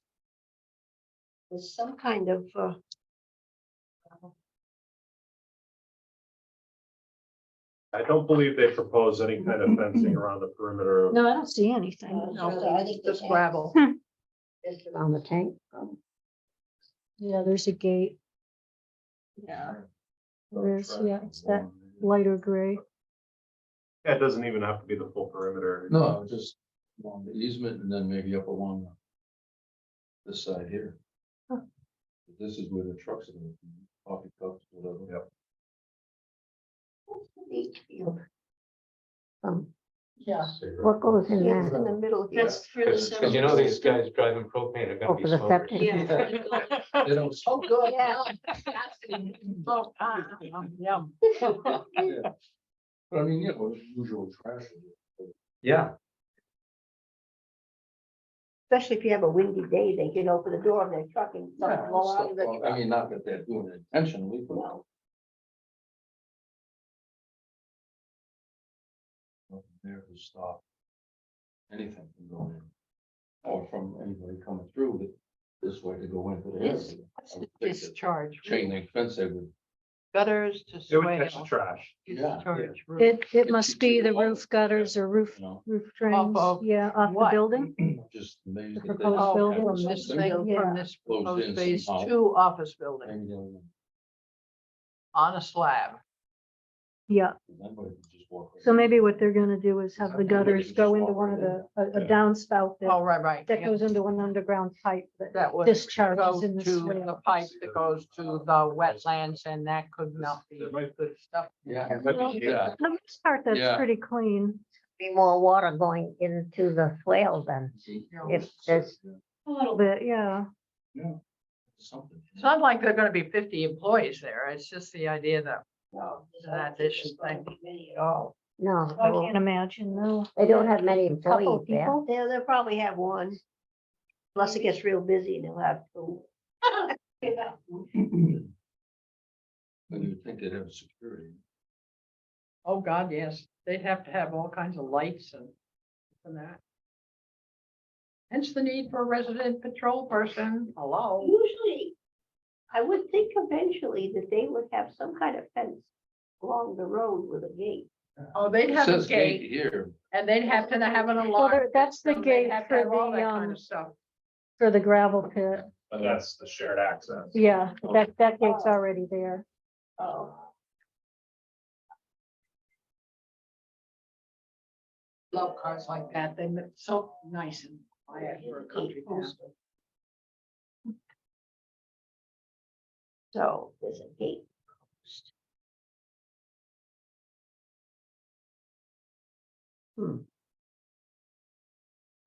There's some kind of, I don't believe they propose any kind of fencing around the perimeter of. No, I don't see anything. No, I think just they- gravel. Just around the tank. Yeah, there's a gate. Yeah. There's, yeah, it's that lighter gray. Yeah, it doesn't even have to be the full perimeter. No, just along the easement and then maybe up along this side here. Huh. This is where the trucks are, gonna be, coffee cups, whatever. Yep. Leach field. Yeah. What goes in it's there? in the middle here. That's for the. Cause you know, these guys driving propane are Oh, gonna be for the smokers. septic. Yeah. They don't. Oh, good. Yeah. Oh, yum. Yeah. But I mean, you know, usual trash. Yeah, Especially if you have a windy day, they can open the door of their truck and Yeah, something blow out of the stuff, I truck. mean, not that they're doing it intentionally, but. No. Nothing there to stop anything from going in. Or from anybody coming through this way to go into the area. This- I would think that Discharge. Chain link fence, they would, Gutters to It would catch the swale. trash. Yeah, Discharge roof. It must be the roof gutters or roof, you know, roof drains, of yeah, off the what? building. just amazed. The that they proposed have building. From such this thing. thing, Yeah. from this Closed proposed in phase somehow. 2 office building Maybe they'll- on a slab. Yeah, Anybody could just walk right so in. maybe what they're gonna do is have the gutters go into one of the, a Yeah. downspout Oh, that, right. that yeah. goes into an underground pipe that That would discharges go in the to swale. the pipe that goes to the wetlands, and that could not be good stuff. Yeah. Yeah. For the most part, that's Yeah. pretty clean. Be more water going into the swale then. You know. If there's, A little bit, yeah. Yeah. Something. It's not like they're gonna be 50 employees there. It's just the idea that that addition thing. many at all. No, I can't imagine, no. they don't have many Couple employees there. people. They'll probably have one. Unless it gets real busy, they'll have two. And you'd think they'd have security. Oh, God, yes. They'd have to have all kinds of lights and that. Hence the need for a resident patrol person. Hello. Usually, I would think eventually that they would have some kind of fence along the road with a gate. Oh, they'd It have a says gate gate, here, and they'd have to have an Well, alarm. that's the system. They'd gate have to for have all that the, kind of stuff. for the gravel pit. But that's the shared access. Yeah, that gate's already there. Oh. Love cars like that. They look so nice and quiet for a country town. So there's a gate.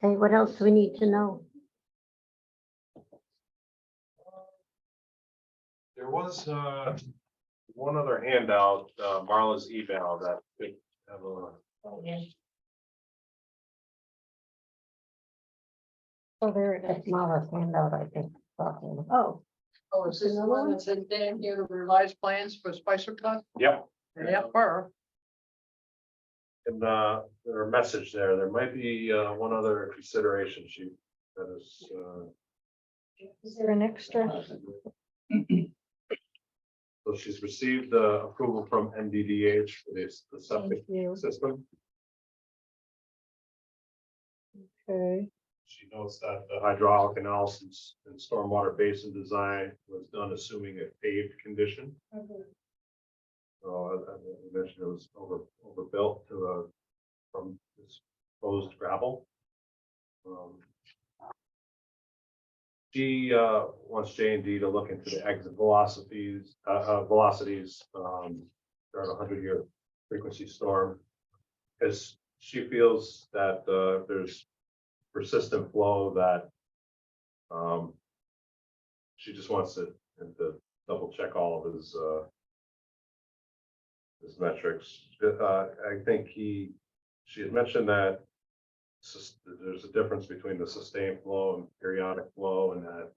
Hey, what else do we need to know? There was, one other handout, Marla's email that could have a. Oh, there it is. That's Marla's handout, I think. talking. Oh, Oh, is this the one that said Dan here, the revised plans for Spicer Cut? Yep. Yep, her. In their message there might be, one other consideration sheet that is, Is there an extra? so she's received the approval from NDDH for this, the septic Thank you. system. Okay, She notes that the hydraulic analysis and stormwater basin design was done assuming a paved condition. So as I mentioned, it was overbuilt to from this proposed gravel. She wants J&D to look into the exit velocities, during a 100-year frequency storm. Because she feels that there's persistent flow that she just wants it to double check all of his metrics. I think she had mentioned that there's a difference between the sustained flow and periodic flow, and that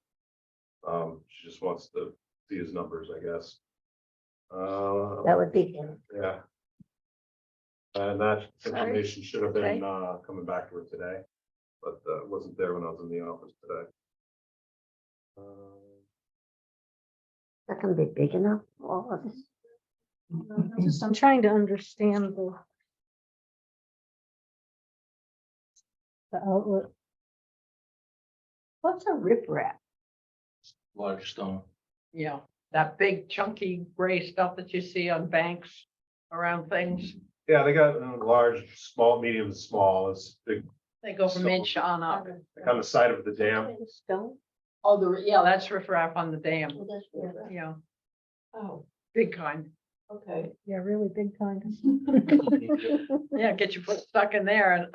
she just wants to see his numbers, I guess. That would be, Yeah. And that information should have been Okay. coming back to her today, but it wasn't there when I was in the office today. that can be big enough, all of this. I'm trying to understand the outlet. What's a riprap? Large stone. Yeah, that big chunky gray stuff that you see on banks around things. Yeah, they got large, small, medium, small. It's big, They go from inch on up. like on the side of the dam. Stone? Oh, yeah, that's riffraff on the dam. Oh, that's riprap. Yeah, Oh, big kind. okay. Yeah, really big kind. Yeah, get your foot stuck in there and,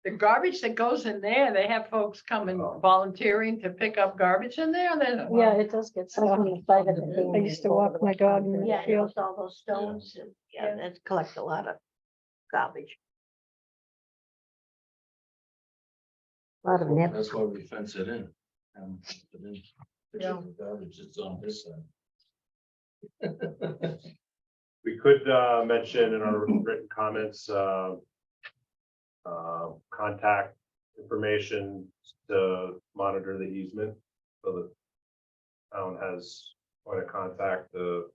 the garbage that goes in there, they have folks coming volunteering to pick up garbage in there. Then, Yeah, it does get Like stuck. on the side of the dam. I used to walk my dog in the Yeah, field. there's all those stones, and, yeah, that collect a lot of garbage. A lot of nips. That's why we fence it in. Fence it in. Yeah. The garbage is on this side. We could mention in our written comments, contact information to monitor the easement. So the town has point of contact to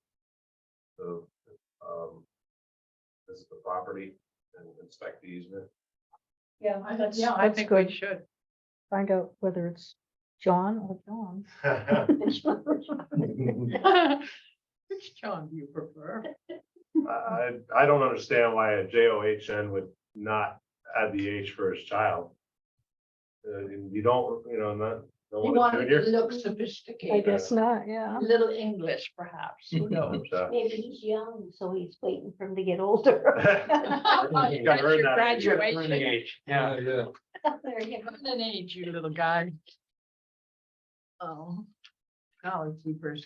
visit the property and inspect the easement. Yeah, yeah, I that's think we good. should. Find out whether it's John or John. Which John do you prefer? I don't understand why a JOHN would not add the H for his child. You don't, not. no He one wanted junior. to look I sophisticated, guess not, yeah. a little English perhaps, who knows? Maybe he's young, so he's waiting for him to get older. You gotta earn that. Graduation. Yeah, yeah. There you go. What an age, you little guy. Oh, golly keepers.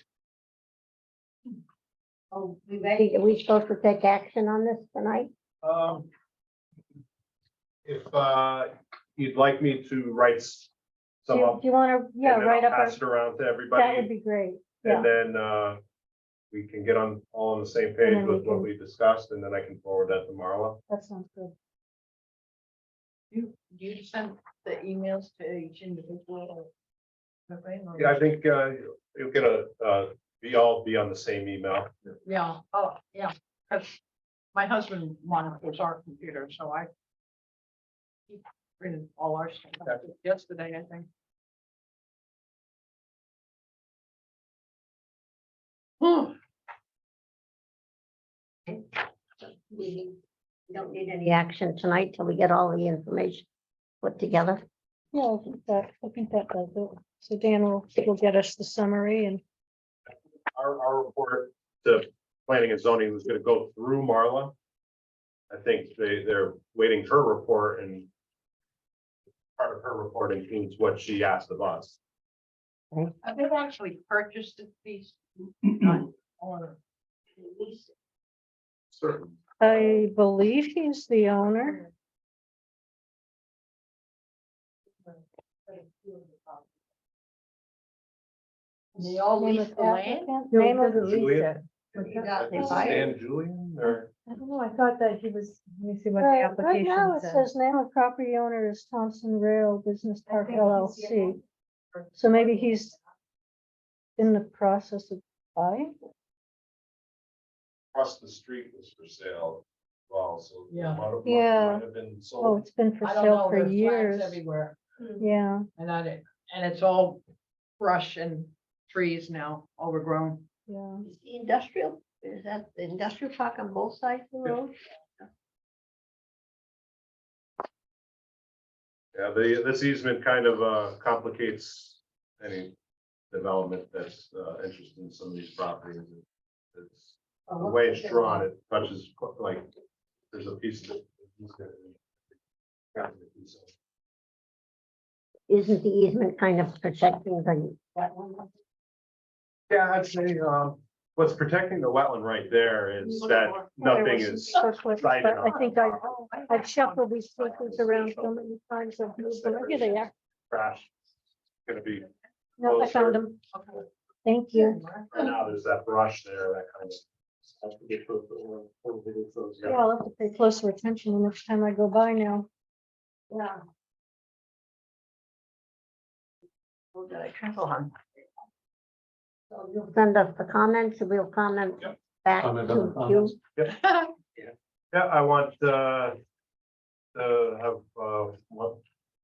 Oh, we ready? Are we supposed to take action on this tonight? If you'd like me to write Do some you up. do you wanna, yeah, and then write I'll up, Pass it around to that would everybody, be great, yeah. and then we can get all on the same And page then we with what can- we discussed, and then I can forward that to Marla. That sounds good. You send the emails to each individual? Okay, or- Yeah, I think you'll get all be on the same email. Yeah, oh, yeah, because my husband monitors our computer, so I he printed all our stuff out yesterday, I think. We don't need any action tonight till we get all the information put together. Yeah, I think that does it. So Dan will get us the summary and, Our report to planning and zoning was gonna go through Marla. I think they're waiting her report, and part of her report includes what she asked of us. Have they actually purchased this piece? Not- Or Certain. I believe he's the owner. they all Name lease of the land? applicant, No, he name of, doesn't lease Julian? it. What's that? They buy it. Dan Julian, or? I don't know, I thought that he was, let me see what the right application now it says. says name of property owner is Thompson Rail Business Park LLC. So maybe he's in the process of buying. Across the street was for sale. Well, so. Yeah. Yeah. Might have been Oh, sold. it's been for I don't sale know, for there's flags years. everywhere, Yeah, and it's all brush and trees now, overgrown. yeah. Is the industrial, is that the industrial park on both sides of the road? Yeah, this easement kind of complicates any development that's interested in some of these properties. It's the way it's drawn, it touches like, there's a piece of it. Isn't the easement kind of protecting the wetland? Yeah, I'd say, what's protecting the wetland right there is that nothing is But cited I on think I've shuffled these papers around so many times. I've moved them. Here they are. trash. Gonna be, No, I found them. Thank you. right now, there's that brush there, that kind of. Yeah, I'll have to pay closer attention the next time I go by now. Yeah. We'll get a trickle on. So you'll send us the comments and we'll comment Yep. back Comment on the to you. comments. Yeah, I want, to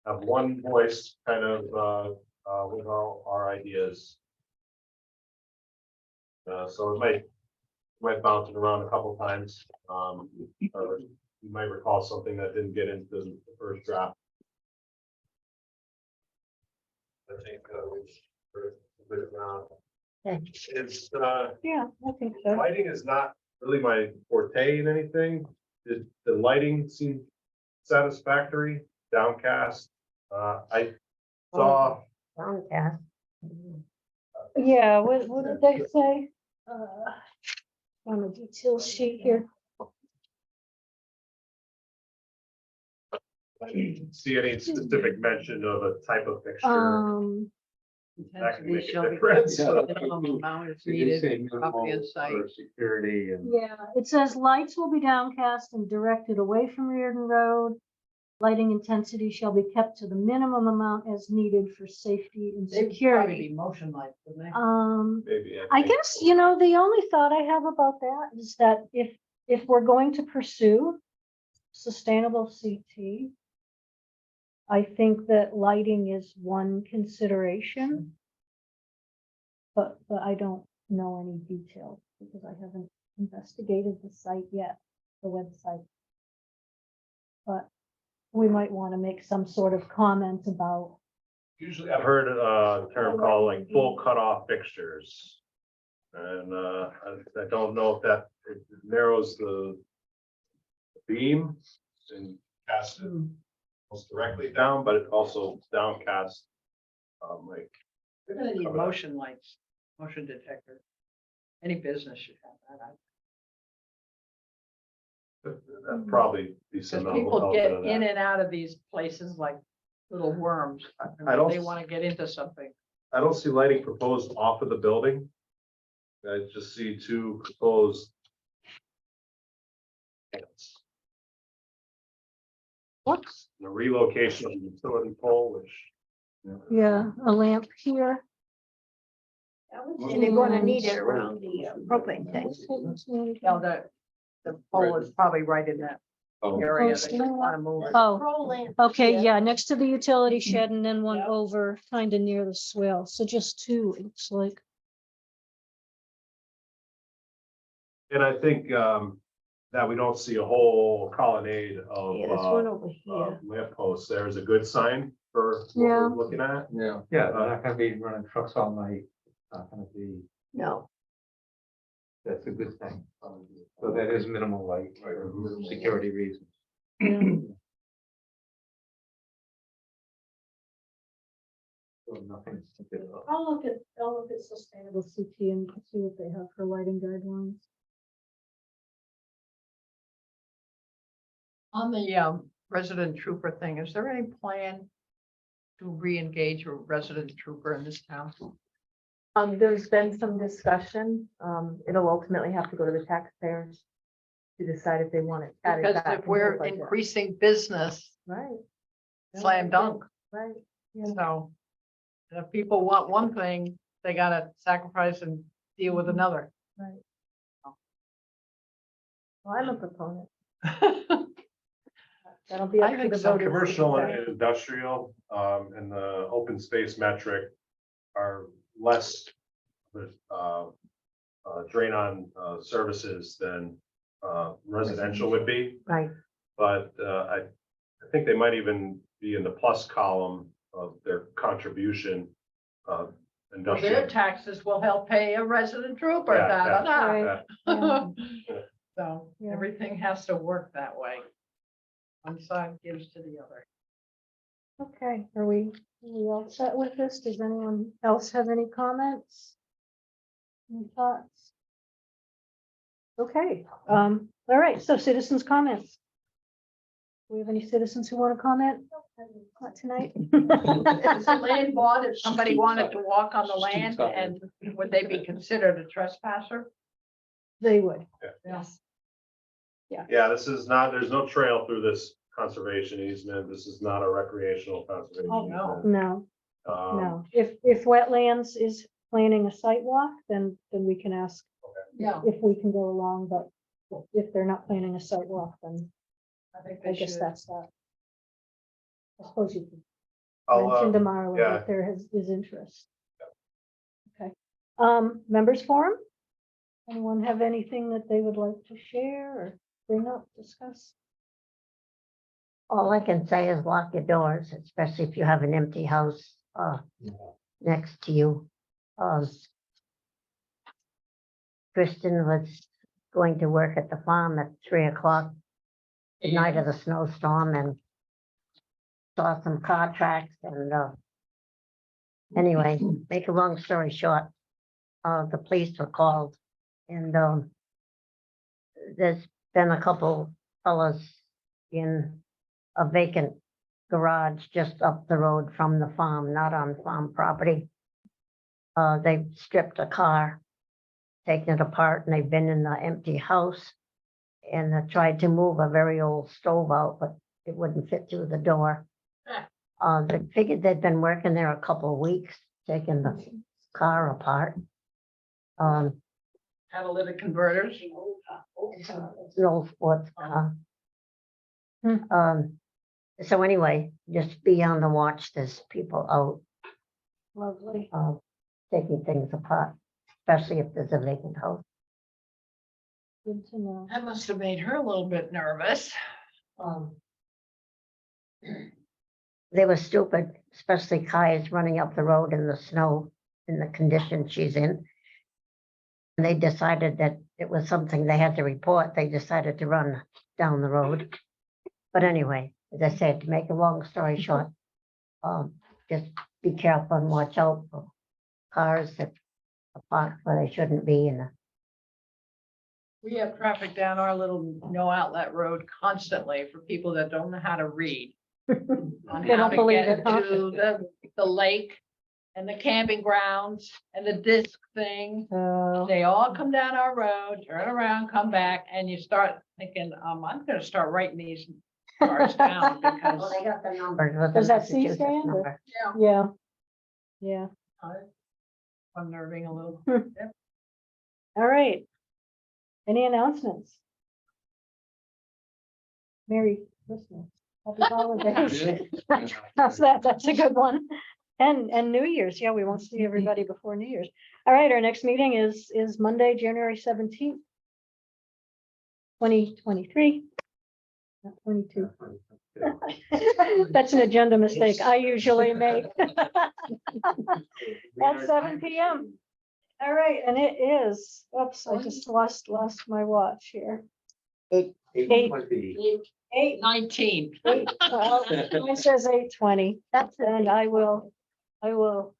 have one voice kind of, with all our ideas. So it might bounce it around a couple times, or you might recall something that didn't get into the first draft. I think, Okay. it's, Yeah, I think so. lighting is not really my forte in anything. The lighting seemed satisfactory, downcast. I saw, Downcast. Yeah, what did they say? On the details sheet here. I didn't see any specific mention of a type of fixture. That can Intensity make a shall be difference. the minimum amount is They do say needed, property minimal and site. for security and. Yeah, it says lights will be downcast and directed away from Reardon Road. Lighting intensity shall be kept to the minimum amount as needed for safety and They'd probably security. be motion lights, wouldn't they? Maybe. I think guess, you know, the only thought I have about that is that if we're going to pursue sustainable CT, I think that lighting is one consideration. But I don't know any details because I haven't investigated the site yet, the website. But we might want to make some sort of comment about, Usually I've heard a term called like full cutoff fixtures. And I don't know if that it narrows the beam and casts it almost directly down, but it also downcast. Like, We're gonna need Cover that. motion lights, motion detector. Any business should have that. that'd probably be some. Because people get in and out of these places like little worms. I don't- They want to get into something. I don't see lighting proposed off of the building. I just see two proposed. whoops, The relocation of the utility pole, which. yeah, a lamp here. And they're gonna need it around the propane tank. No, the pole is probably right in that area that you want to move. it. Oh, okay, yeah, next to the utility shed and then one over kind of near the swale. So just two, it looks like. And I think that we don't see a whole colonnade of Yeah, this one over here. lamp posts. There is a good sign for what Yeah. we're looking at. Yeah. Yeah, they're not gonna be running trucks all night. Not gonna be, No, that's a good thing. So that is minimal light for security reasons. So nothing. I'll look at sustainable CT and see what they have for lighting guidelines. On the resident trooper thing, is there any plan to re-engage a resident trooper in this town? There's been some discussion, it'll ultimately have to go to the taxpayers to decide if they want it added Because back. if into the we're budget. increasing business, Right. slam dunk. Right, So if people want one thing, they gotta sacrifice and deal with another. right. Well, I'm a proponent. That'll be I up to think the so. voters. to Commercial decide. and industrial, and the open space metric are less drain on services than residential would be. Right. But I think they might even be in the plus column of their contribution of Their industrial. taxes will help pay a resident trooper. Yeah, da, da, da. Right. Yeah. So Yeah. everything has to work that way. One side gives to the other. Okay, are we all set with this? Does anyone else have any comments? Any thoughts? Okay, all right, so citizens' comments. Do we have any citizens who want to comment? Not tonight. Is the land bought if somebody wanted to walk on the Just keep land, talking. and would they be considered a trespasser? They would. Yeah. Yes. Yeah, this is not, there's no trail through this conservation easement. This is not a recreational conservation. Oh, no. easement. No, Um, no. If wetlands is planning a site walk, then we can ask Yeah, if we can go along, but if they're not planning a site walk, then I think I they guess should. that's that. I suppose you could I'll, mention to Marla yeah. that there is interest. Okay, members forum? Anyone have anything that they would like to share or bring up, discuss? All I can say is lock your doors, especially if you have an empty house, next to you. Kristen was going to work at the farm at 3 o'clock the night of the snowstorm and saw some car tracks and, anyway, make a long story short, the police were called and, there's been a couple fellas in a vacant garage just up the road from the farm, not on farm property. They stripped a car, taken it apart, and they've been in the empty house. And they tried to move a very old stove out, but it wouldn't fit through the door. They figured they'd been working there a couple of weeks, taking the car apart. Catalytic converters. It's an old sports car. Hmm. So anyway, just be on the watch. There's people out, Lovely. taking things apart, especially if there's a vacant house. Good to know. That must have made her a little bit nervous. They were stupid, especially Kaya's running up the road in the snow in the condition she's in. And they decided that it was something they had to report. They decided to run down the road. But anyway, as I said, to make a long story short, just be careful and watch out for cars that are parked where they shouldn't be and We have traffic down our little no outlet road constantly for people that don't know how to read. On They how don't to believe get it, huh? to the lake and the camping grounds and the disc thing. So, They all come down our road, turn around, come back, and you start thinking, I'm gonna start writing these cars down well, because. they got the numbers with the Does that C Massachusetts stand or- number. yeah. Yeah, Unnerving a little. all right. Any announcements? Merry Christmas. Happy holidays. How's that? That's a good one. And New Year's. Yeah, we won't see everybody before New Year's. All right, our next meeting is Monday, January 17th. 2023. Not 22. That's an agenda mistake I usually make. At 7 p.m. All right, and it is, oops, I just lost my watch here. Eight. Eight. 19. Well, mine says 8:20. That's And I will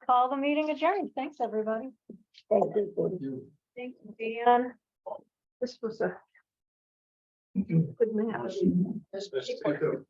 call the meeting adjourned. Thanks, everybody. Thank you. Thank you, Dan. This was a good map. Yes, Mr. Tucker.